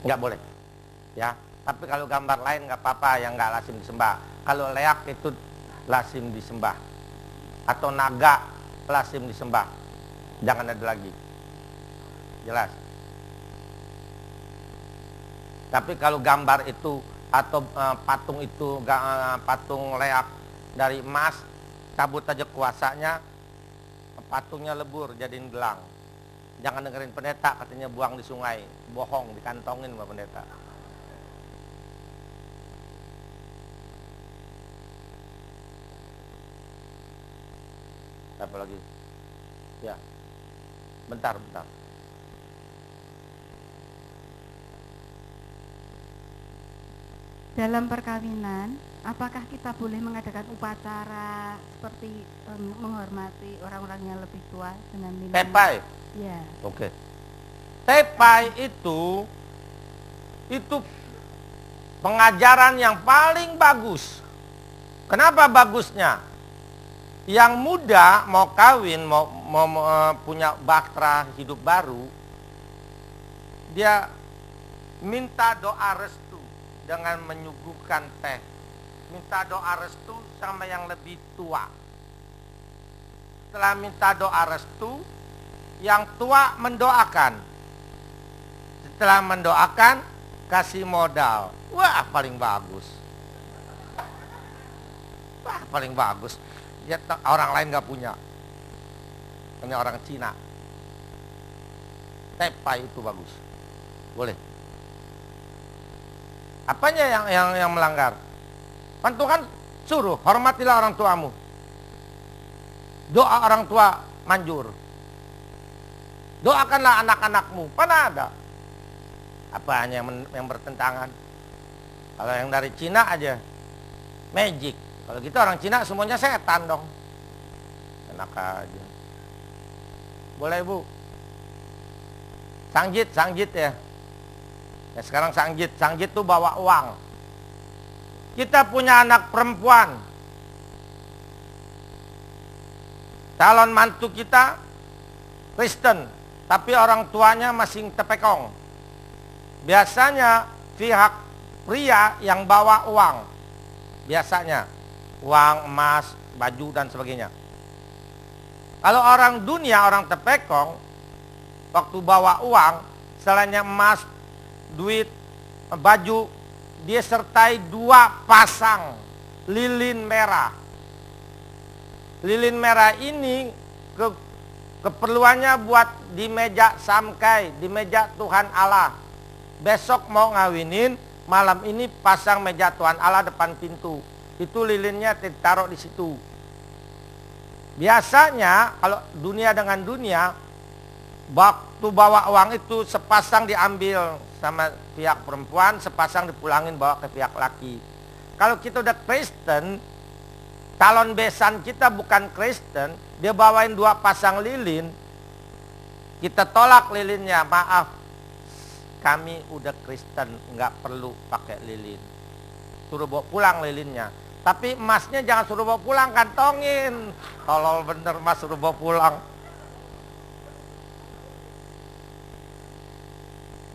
nggak boleh, ya. Tapi kalau gambar lain nggak apa-apa, yang nggak lazim disembah. Kalau leak itu lazim disembah, atau naga lazim disembah, jangan ada lagi, jelas. Tapi kalau gambar itu atau patung itu patung leak dari emas, cabut aja kuasanya. Patungnya lebur jadiin gelang. Jangan dengerin pendeta katanya buang di sungai, bohong, dikantongin sama pendeta. Apa lagi? Ya. Bentar. Dalam perkawinan, apakah kita boleh mengadakan upacara seperti menghormati orang-orang yang lebih tua dengan minum? Tepai. Ya. Oke. Tepai itu pengajaran yang paling bagus. Kenapa bagusnya? Yang muda mau kawin, mau punya bahtera hidup baru, dia minta doa restu dengan menyuguhkan teh. Minta doa restu sama yang lebih tua. Setelah minta doa restu, yang tua mendoakan. Setelah mendoakan, kasih modal. Wah, paling bagus. Wah, paling bagus. Ya, orang lain nggak punya. Ini orang Cina. Tepai itu bagus. Boleh. Apanya yang melanggar? Kan Tuhan suruh hormatilah orang tuamu. Doa orang tua manjur. Doakanlah anak-anakmu. Mana ada? Apa hanya yang bertentangan? Kalau yang dari Cina aja, magic. Kalau gitu orang Cina semuanya setan dong. Enak aja. Boleh Bu? Sangjit ya. Ya sekarang sangjit tuh bawa uang. Kita punya anak perempuan. Calon mantu kita Kristen, tapi orang tuanya masih tepekong. Biasanya pihak pria yang bawa uang. Biasanya uang, emas, baju dan sebagainya. Kalau orang dunia, orang tepekong, waktu bawa uang, selainnya emas, duit, baju, dia sertai 2 pasang lilin merah. Lilin merah ini keperluannya buat di meja samkai, di meja Tuhan Allah. Besok mau ngawinin, malam ini pasang meja Tuhan Allah depan pintu. Itu lilinnya ditaruh di situ. Biasanya kalau dunia dengan dunia, waktu bawa uang itu sepasang diambil sama pihak perempuan, sepasang dipulangin bawa ke pihak laki. Kalau kita udah Kristen, calon besan kita bukan Kristen, dia bawain 2 pasang lilin, kita tolak lilinnya. Maaf, kami udah Kristen, nggak perlu pakai lilin. Suruh bawa pulang lilinnya. Tapi emasnya jangan suruh bawa pulang, kantongin. Tolol bener mas, suruh bawa pulang.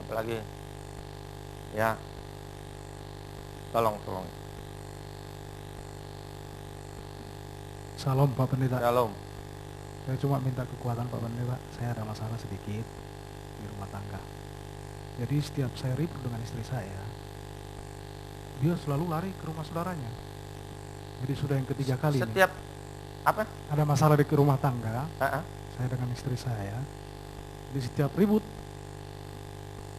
Apalagi? Ya. Tolong. Salam Pak Pendeta. Shalom. Saya cuma minta kekuatan Pak Pendeta. Saya ada masalah sedikit di rumah tangga. Jadi setiap saya ribut dengan istri saya, dia selalu lari ke rumah saudaranya. Jadi sudah yang ketiga kali Setiap apa? ada masalah di rumah tangga, saya dengan istri saya. Di setiap ribut,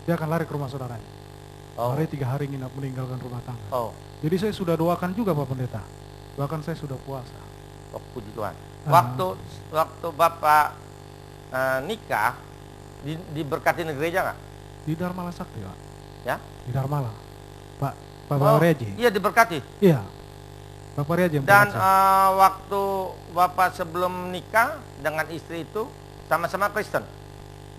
dia akan lari ke rumah saudaranya. Lari 3 hari nginap meninggalkan rumah tangga. Jadi saya sudah doakan juga Pak Pendeta. Bahkan saya sudah puasa. Puji Tuhan. Waktu Bapak nikah, diberkati di gereja nggak? Di Dharma Sakti Pak. Ya? Di Dharma Pak Reji. Iya diberkati. Iya. Bapak Reji yang Dan berkata. waktu Bapak sebelum nikah dengan istri itu sama-sama Kristen.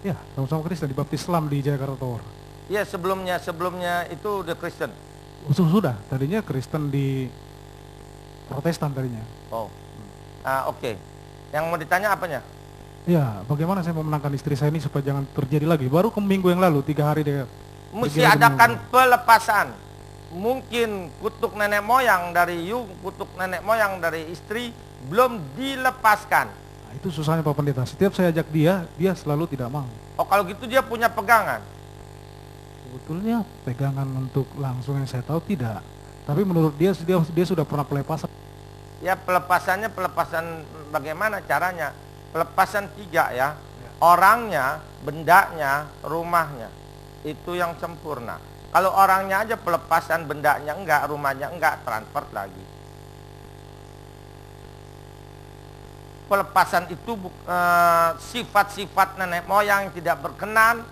Ya, sama-sama Kristen, dibaptis Islam di Jakarta Tower. Iya, sebelumnya itu udah Kristen. Sudah, tadinya Kristen di Protestan tadinya. Oke. Yang mau ditanya apanya? Ya, bagaimana saya memenangkan istri saya ini supaya jangan terjadi lagi. Baru ke minggu yang lalu, 3 hari dia Mesti adakan pelepasan. Mungkin kutuk nenek moyang dari kutuk nenek moyang dari istri belum dilepaskan. Nah, itu susahnya Pak Pendeta. Setiap saya ajak dia selalu tidak mau. Kalau gitu dia punya pegangan. Sebetulnya pegangan untuk langsung yang saya tahu tidak. Tapi menurut dia sudah pernah pelepasan. Ya pelepasan bagaimana caranya? Pelepasan 3 ya. Orangnya, bendanya, rumahnya. Itu yang sempurna. Kalau orangnya aja pelepasan, bendanya enggak, rumahnya enggak, transfer lagi. Pelepasan itu sifat-sifat nenek moyang yang tidak berkenan,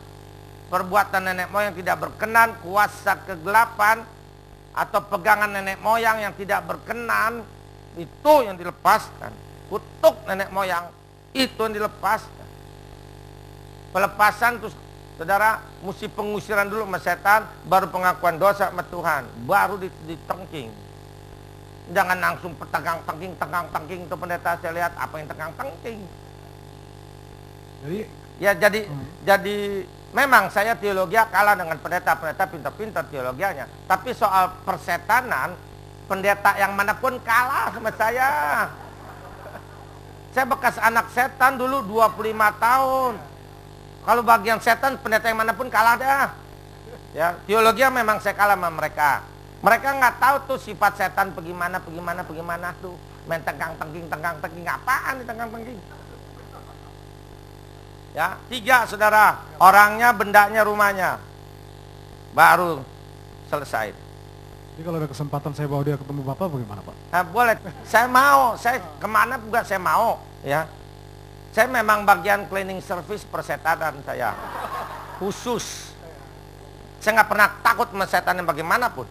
perbuatan nenek moyang yang tidak berkenan, kuasa kegelapan, atau pegangan nenek moyang yang tidak berkenan, itu yang dilepaskan. Kutuk nenek moyang, itu yang dilepaskan. Pelepasan terus saudara, mesti pengusiran dulu sama setan, baru pengakuan dosa sama Tuhan, baru ditengking. Jangan langsung tegang-tengking itu pendeta. Saya lihat apa yang tegang-tengking. Jadi memang saya teologi kalah dengan pendeta pintar-pintar teologianya. Tapi soal persetanan, pendeta yang manapun kalah sama saya. Saya bekas anak setan dulu 25 tahun. Kalau bagian setan, pendeta yang manapun kalah dah. Ya, teologi memang saya kalah sama mereka. Mereka nggak tahu tuh sifat setan bagaimana tuh. Main tegang-tengking, apaan nih tegang-tengking? Ya, 3 saudara, orangnya, bendanya, rumahnya. Baru selesai. Jadi kalau ada kesempatan saya bawa dia ketemu Bapak bagaimana Pak? Nah, boleh, saya mau, saya kemana juga saya mau, ya. Saya memang bagian cleaning service persetanan saya, khusus. Saya nggak pernah takut sama setan yang bagaimanapun.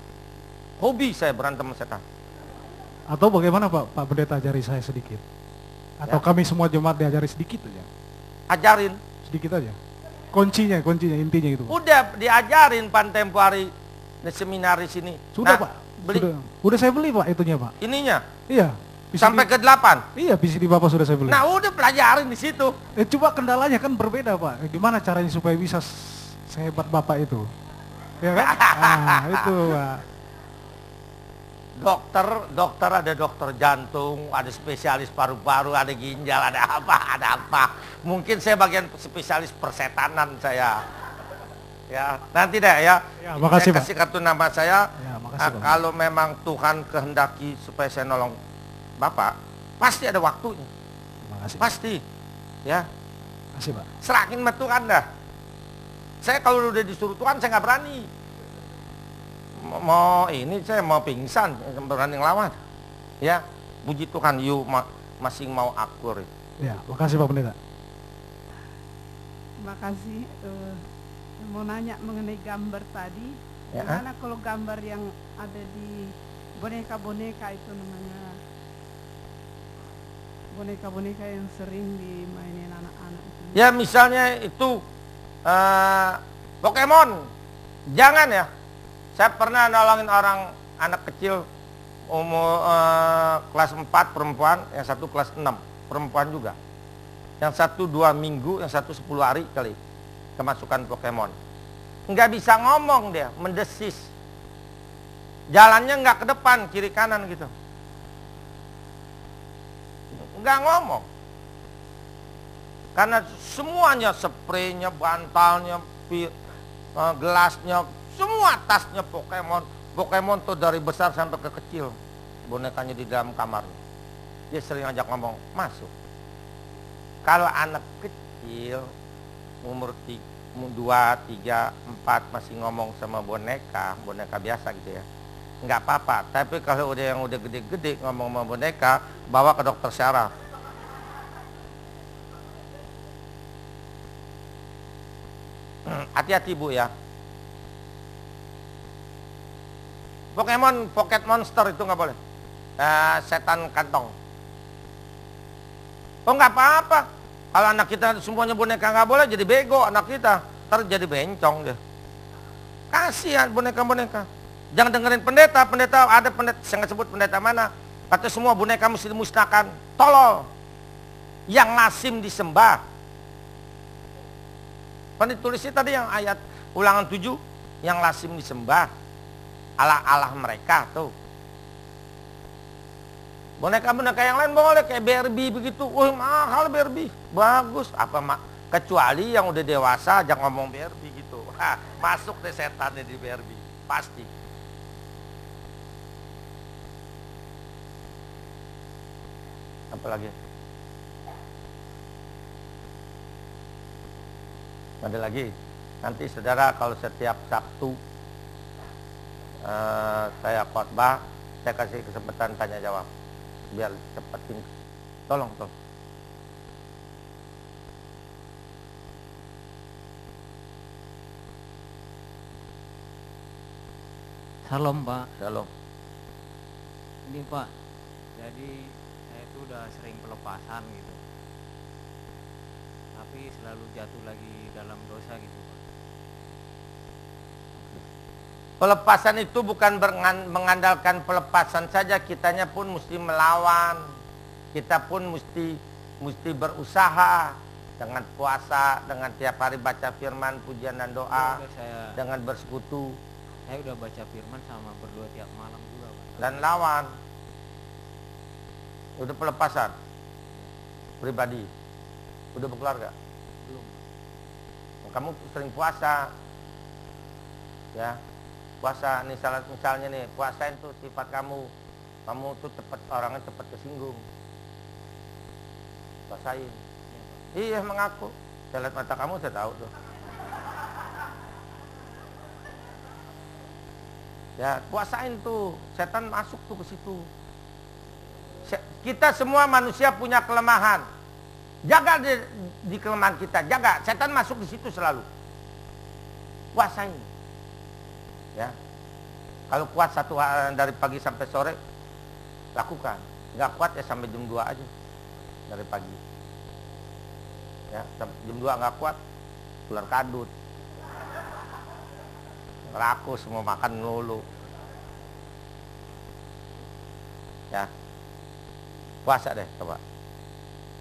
Hobi saya berantem sama setan. Atau bagaimana Pak Pendeta ajari saya sedikit? Atau Ya. kami semua jemaat diajari sedikit aja? Ajarin. Sedikit aja? Kuncinya, intinya itu Pak. Udah diajarin tempo hari di seminar di sini. Sudah Nah, Pak, beli udah saya beli Pak itunya Pak. ininya Iya. sampai ke 8. Iya, PCD Bapak sudah saya beli. Nah, udah pelajarin di situ. Coba kendalanya kan berbeda Pak. Gimana caranya supaya bisa sehebat Bapak itu? Ya kan? Nah, itu Pak. Dokter ada dokter jantung, ada spesialis paru-paru, ada ginjal, ada apa. Mungkin saya bagian spesialis persetanan saya. Ya, nanti deh ya. Ya, makasih, saya kasih kartu nama saya. Ya, makasih, Pak. Kalau memang Tuhan kehendaki supaya saya nolong Bapak, pasti ada waktunya. Terima kasih. Pasti. Ya, Terima kasih Pak. serahin sama Tuhan dah. Saya kalau udah disuruh Tuhan saya nggak berani. Saya mau pingsan, berani ngelawan. Ya, puji Tuhan, masih mau akur. Ya, makasih Pak Pendeta. Terima kasih. Mau nanya mengenai gambar tadi, Ya. gimana kalau gambar yang ada di boneka-boneka itu namanya, boneka-boneka yang sering dimainin anak-anak itu? Ya, misalnya itu Pokemon, jangan ya. Saya pernah nolongin anak kecil umur kelas 4 perempuan, yang satu kelas 6 perempuan juga. Yang satu 2 minggu, yang satu 10 hari kali kemasukan Pokemon. Nggak bisa ngomong dia, mendesis. Jalannya nggak ke depan, kiri kanan gitu. Nggak ngomong. Karena semuanya, spraynya, bantalnya, gelasnya, semua tasnya Pokemon. Pokemon tuh dari besar sampai ke kecil. Bonekanya di dalam kamarnya. Dia sering ajak ngomong, masuk. Kalau anak kecil, umur 2, 3, 4 masih ngomong sama boneka biasa gitu ya, nggak apa-apa. Tapi kalau yang udah gede-gede ngomong sama boneka, bawa ke dokter syaraf. Hati-hati Bu ya. Pokemon, Pocket Monster itu nggak boleh. Setan kantong. Oh nggak apa-apa. Kalau anak kita semuanya boneka nggak boleh, jadi bego anak kita. Ntar jadi bencong dia. Kasihan boneka-boneka. Jangan dengerin pendeta ada pendeta, saya nggak sebut pendeta mana. Kata semua boneka mesti dimusnahkan. Tolol. Yang lazim disembah. Kan ditulisnya tadi yang ayat Ulangan 7, yang lazim disembah. Allah-Allah mereka tuh. Boneka-boneka yang lain boleh, kayak Barbie begitu. Mahal Barbie. Bagus. Kecuali yang udah dewasa ajak ngomong Barbie gitu. Masuk deh setannya di Barbie. Pasti. Apa lagi? Ada lagi. Nanti saudara kalau setiap Sabtu saya khotbah, saya kasih kesempatan tanya jawab biar cepat tinggal. Tolong. Shalom Pak. Shalom. Ini Pak, jadi saya itu udah sering pelepasan gitu, tapi selalu jatuh lagi dalam dosa gitu Pak. Pelepasan itu bukan mengandalkan pelepasan saja, kitanya pun mesti melawan. Kita pun mesti berusaha dengan puasa, dengan tiap hari baca firman, pujian dan doa, dengan bersekutu. Saya udah baca firman sama berdoa tiap malam juga Pak. Dan lawan. Udah pelepasan pribadi. Udah berkeluarga? Belum. Kamu sering puasa. Ya. Puasa misalnya nih, puasain tuh sifat kamu. Kamu tuh orangnya cepat kesinggung. Puasain. Iya, mengaku. Saya lihat mata kamu, saya tahu tuh. Ya, kuasain tuh, setan masuk tuh ke situ. Kita semua manusia punya kelemahan. Jaga di kelemahan kita, jaga. Setan masuk di situ selalu. Kuasain. Ya. Kalau kuat satu hari dari pagi sampai sore, lakukan. Nggak kuat ya sampai jam 2 aja dari pagi. Ya, jam 2 nggak kuat, ular kadut. Rakus mau makan lulu. Ya. Puasa deh coba.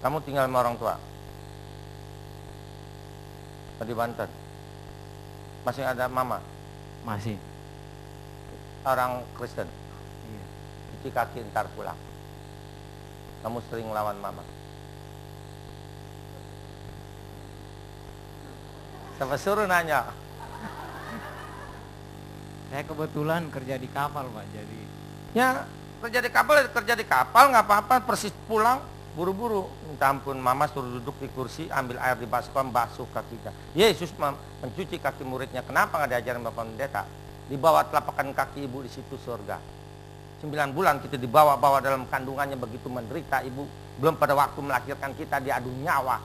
Kamu tinggal sama orang tua di Banten. Masih ada mama? Masih. Orang Kristen? Iya. Cuci kaki ntar pulang. Kamu sering lawan mama? Siapa suruh nanya? Saya kebetulan kerja di kapal, Pak, jadi Ya, kerja di kapal nggak apa-apa, persis pulang buru-buru. Minta ampun, mama suruh duduk di kursi, ambil air di baskom, basuh kakinya. Yesus mencuci kaki muridnya. Kenapa nggak diajarin Bapak Pendeta? Dibawa telapakan kaki ibu di situ surga. 9 bulan kita dibawa-bawa dalam kandungannya, begitu menderita ibu. Belum pada waktu melahirkan kita diadu nyawa.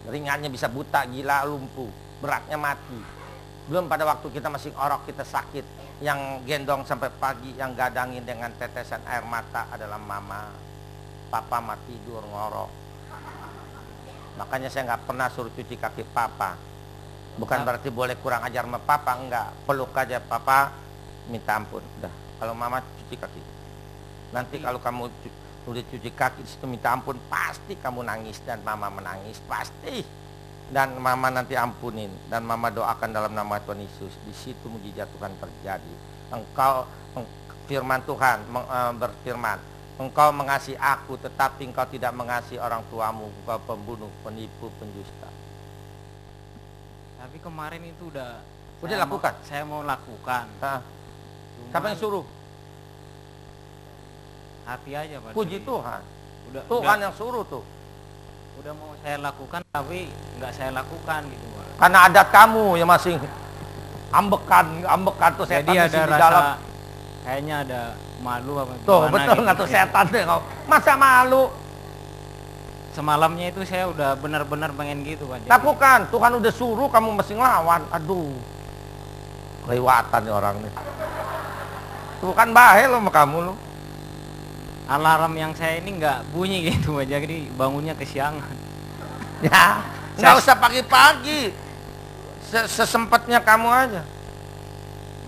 Ringannya bisa buta, gila, lumpuh. Beratnya mati. Belum pada waktu kita masih orok, kita sakit. Yang gendong sampai pagi, yang gadangin dengan tetesan air mata adalah mama. Papa mah tidur ngorok. Makanya saya nggak pernah suruh cuci kaki papa. Bukan berarti boleh kurang ajar sama papa, enggak. Peluk aja papa, minta ampun. Udah, kalau mama cuci kaki. Nanti kalau kamu udah cuci kaki disitu minta ampun, pasti kamu nangis dan mama menangis, pasti. Dan mama nanti ampunin, dan mama doakan dalam nama Tuhan Yesus. Di situ mujizat Tuhan terjadi. Engkau firman Tuhan berfirman, engkau mengasihi aku, tetapi engkau tidak mengasihi orang tuamu. Engkau pembunuh, penipu, pendusta. tapi kemarin itu udah lakukan. Saya mau lakukan. Siapa yang suruh? Hati aja, Pak. Puji Tuhan. Tuhan yang suruh tuh. Udah mau saya lakukan tapi nggak saya lakukan gitu, Pak. Karena adat kamu yang masih ambekan tuh setan. Jadi ada di rasa dalam. kayaknya ada malu apa Tuh gimana betul nggak gitu. tuh setan deh kau. Masa malu? Semalamnya itu saya udah benar-benar pengen gitu, Pak. Jadi, Lakukan, Tuhan udah suruh kamu mesti ngelawan. Aduh, kelewatan nih orang nih. Tuh kan bahaya loh sama kamu lo. alarm yang saya ini nggak bunyi gitu, Pak. Jadi bangunnya kesiangan. Ya, nggak usah pagi-pagi. Sesempatnya kamu aja.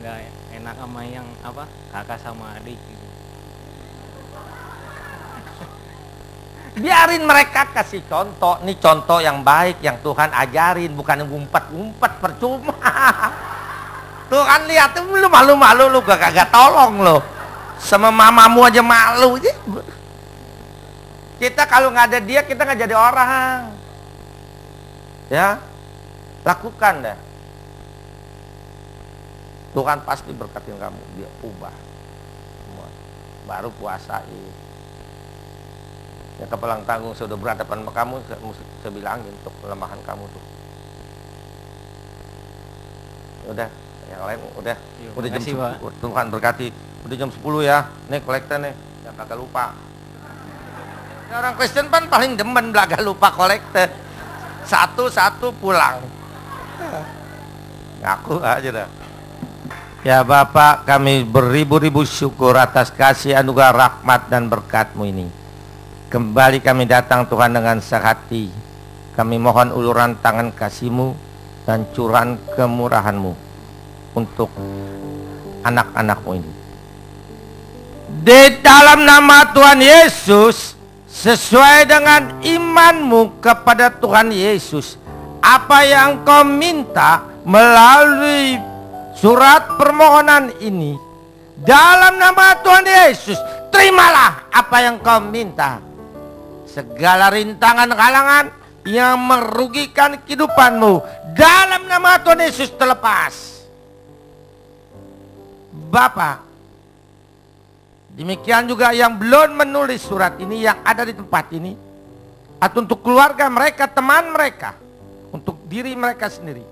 Nggak enak sama yang apa, kakak sama adik gitu. Biarin mereka kasih contoh. Nih contoh yang baik yang Tuhan ajarin, bukan yang ngumpet-ngumpet percuma. Tuh kan lihat tuh, lu malu-malu lu kagak tolong lo. Sama mamamu aja malu. Kita kalau nggak ada dia, kita nggak jadi orang. Ya, lakukan deh. Tuhan pasti berkatin kamu, dia ubah semua. Baru puasain. Ya kepalang tanggung sudah berhadapan sama kamu, saya bilangin untuk kelemahan kamu tuh. Udah, yang lain udah. Yo, Udah jam 10. Pak. Tuhan berkati. Udah jam 10 ya. Nih kolektor nih, yang kagak lupa. Ya, orang Kristen kan paling demen belaga lupa kolektor. Satu-satu pulang. Ngaku aja dah. Ya Bapak, kami beribu-ribu syukur atas kasih anugerah rahmat dan berkat-Mu ini. Kembali kami datang Tuhan dengan sehati. Kami mohon uluran tangan kasih-Mu dan curahan kemurahan-Mu untuk anak-anak-Mu ini. Di dalam nama Tuhan Yesus, sesuai dengan iman-Mu kepada Tuhan Yesus, apa yang Kau minta melalui surat permohonan ini, dalam nama Tuhan Yesus, terimalah apa yang Kau minta. Segala rintangan halangan yang merugikan kehidupan-Mu, dalam nama Tuhan Yesus terlepas. Bapak, demikian juga yang belum menulis surat ini, yang ada di tempat ini, atau untuk keluarga mereka, teman mereka, untuk diri mereka sendiri,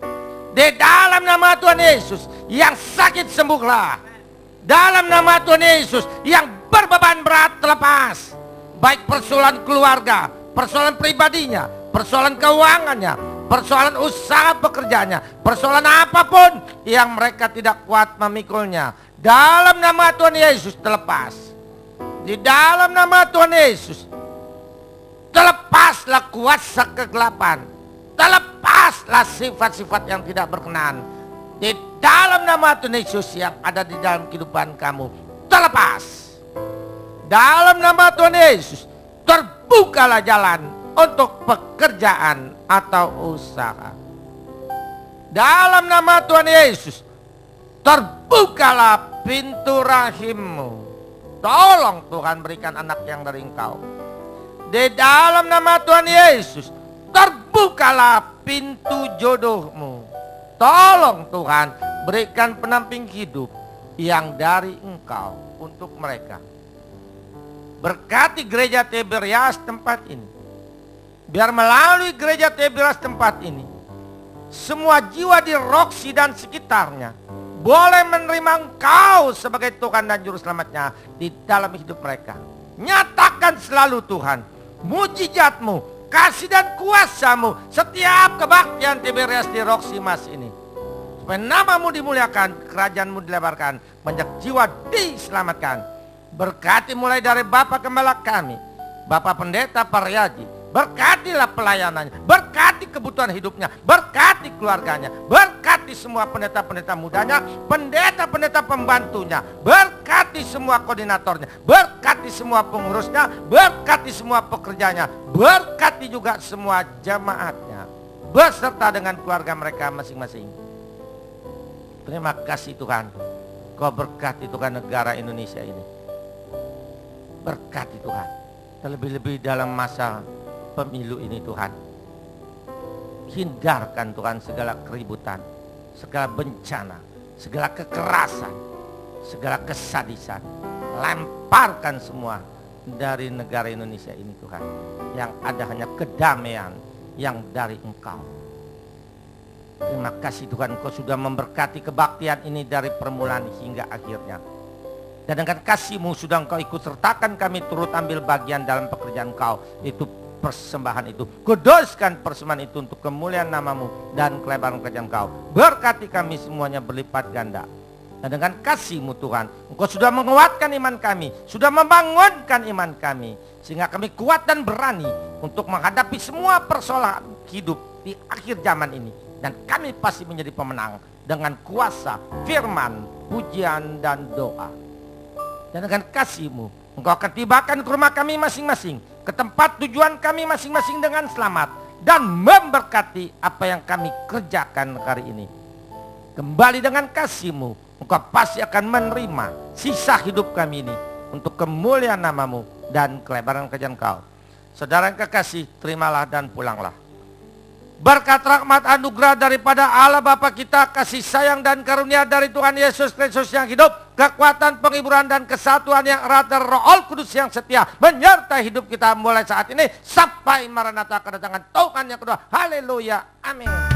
Di dalam nama Tuhan Yesus, yang sakit sembuhlah. Dalam nama Tuhan Yesus, yang berbeban berat terlepas. Baik persoalan keluarga, persoalan pribadinya, persoalan keuangannya, persoalan usaha pekerjaannya, persoalan apapun yang mereka tidak kuat memikulnya. Dalam nama Tuhan Yesus terlepas. Di dalam nama Tuhan Yesus, terlepaslah kuasa kegelapan. Terlepaslah sifat-sifat yang tidak berkenan. Di dalam nama Tuhan Yesus yang ada di dalam kehidupan kamu, terlepas. Dalam nama Tuhan Yesus, terbukalah jalan untuk pekerjaan atau usaha. Dalam nama Tuhan Yesus, terbukalah pintu rahimmu. Tolong Tuhan berikan anak yang dari Engkau. Di dalam nama Tuhan Yesus, terbukalah pintu jodohmu. Tolong Tuhan berikan pendamping hidup yang dari Engkau untuk mereka. Berkati gereja Tiberias tempat ini. Biar melalui gereja Tiberias tempat ini, semua jiwa di Roxy dan sekitarnya boleh menerima Engkau sebagai Tuhan dan Juru Selamatnya di dalam hidup mereka. Nyatakan selalu Tuhan mujizat-Mu, kasih dan kuasa-Mu setiap kebaktian Tiberias di Roxy Mas ini. Supaya nama-Mu dimuliakan, kerajaan-Mu dilebarkan, banyak jiwa diselamatkan. Berkati mulai dari Bapak Gembala kami, Bapak Pendeta Paryaji, berkatilah pelayanannya, berkati kebutuhan hidupnya, berkati keluarganya, berkati semua pendeta-pendeta mudanya, pendeta-pendeta pembantunya, berkati semua koordinatornya, berkati semua pengurusnya, berkati semua pekerjanya, berkati juga semua jemaatnya, beserta dengan keluarga mereka masing-masing. Terima kasih Tuhan, Kau berkati Tuhan negara Indonesia ini. Berkati Tuhan, terlebih-lebih dalam masa pemilu ini Tuhan. Hindarkan Tuhan segala keributan, segala bencana, segala kekerasan, segala kesadisan. Lemparkan semua dari negara Indonesia ini Tuhan. Yang ada hanya kedamaian yang dari Engkau. Terima kasih Tuhan, Engkau sudah memberkati kebaktian ini dari permulaan hingga akhirnya. Dan dengan kasih-Mu sudah Engkau ikut sertakan kami turut ambil bagian dalam pekerjaan Engkau. Itu persembahan itu. Kuduskan persembahan itu untuk kemuliaan nama-Mu dan kelebaran kerajaan Engkau. Berkati kami semuanya berlipat ganda. Dan dengan kasih-Mu Tuhan, Engkau sudah menguatkan iman kami, sudah membangunkan iman kami, sehingga kami kuat dan berani untuk menghadapi semua persoalan hidup di akhir zaman ini. Dan kami pasti menjadi pemenang dengan kuasa firman, pujian, dan doa. Dan dengan kasih-Mu, Engkau akan tibakan ke rumah kami masing-masing, ke tempat tujuan kami masing-masing dengan selamat, dan memberkati apa yang kami kerjakan hari ini. Kembali dengan kasih-Mu, Engkau pasti akan menerima sisa hidup kami ini untuk kemuliaan nama-Mu dan kelebaran kerajaan Engkau. Saudara yang kekasih, terimalah dan pulanglah. Berkat rahmat anugerah daripada Allah Bapa kita, kasih sayang dan karunia dari Tuhan Yesus Kristus yang hidup, kekuatan penghiburan dan kesatuan yang erat dari Roh Kudus yang setia menyertai hidup kita mulai saat ini sampai Maranatha kedatangan Tuhan yang kedua. Haleluya. Amin.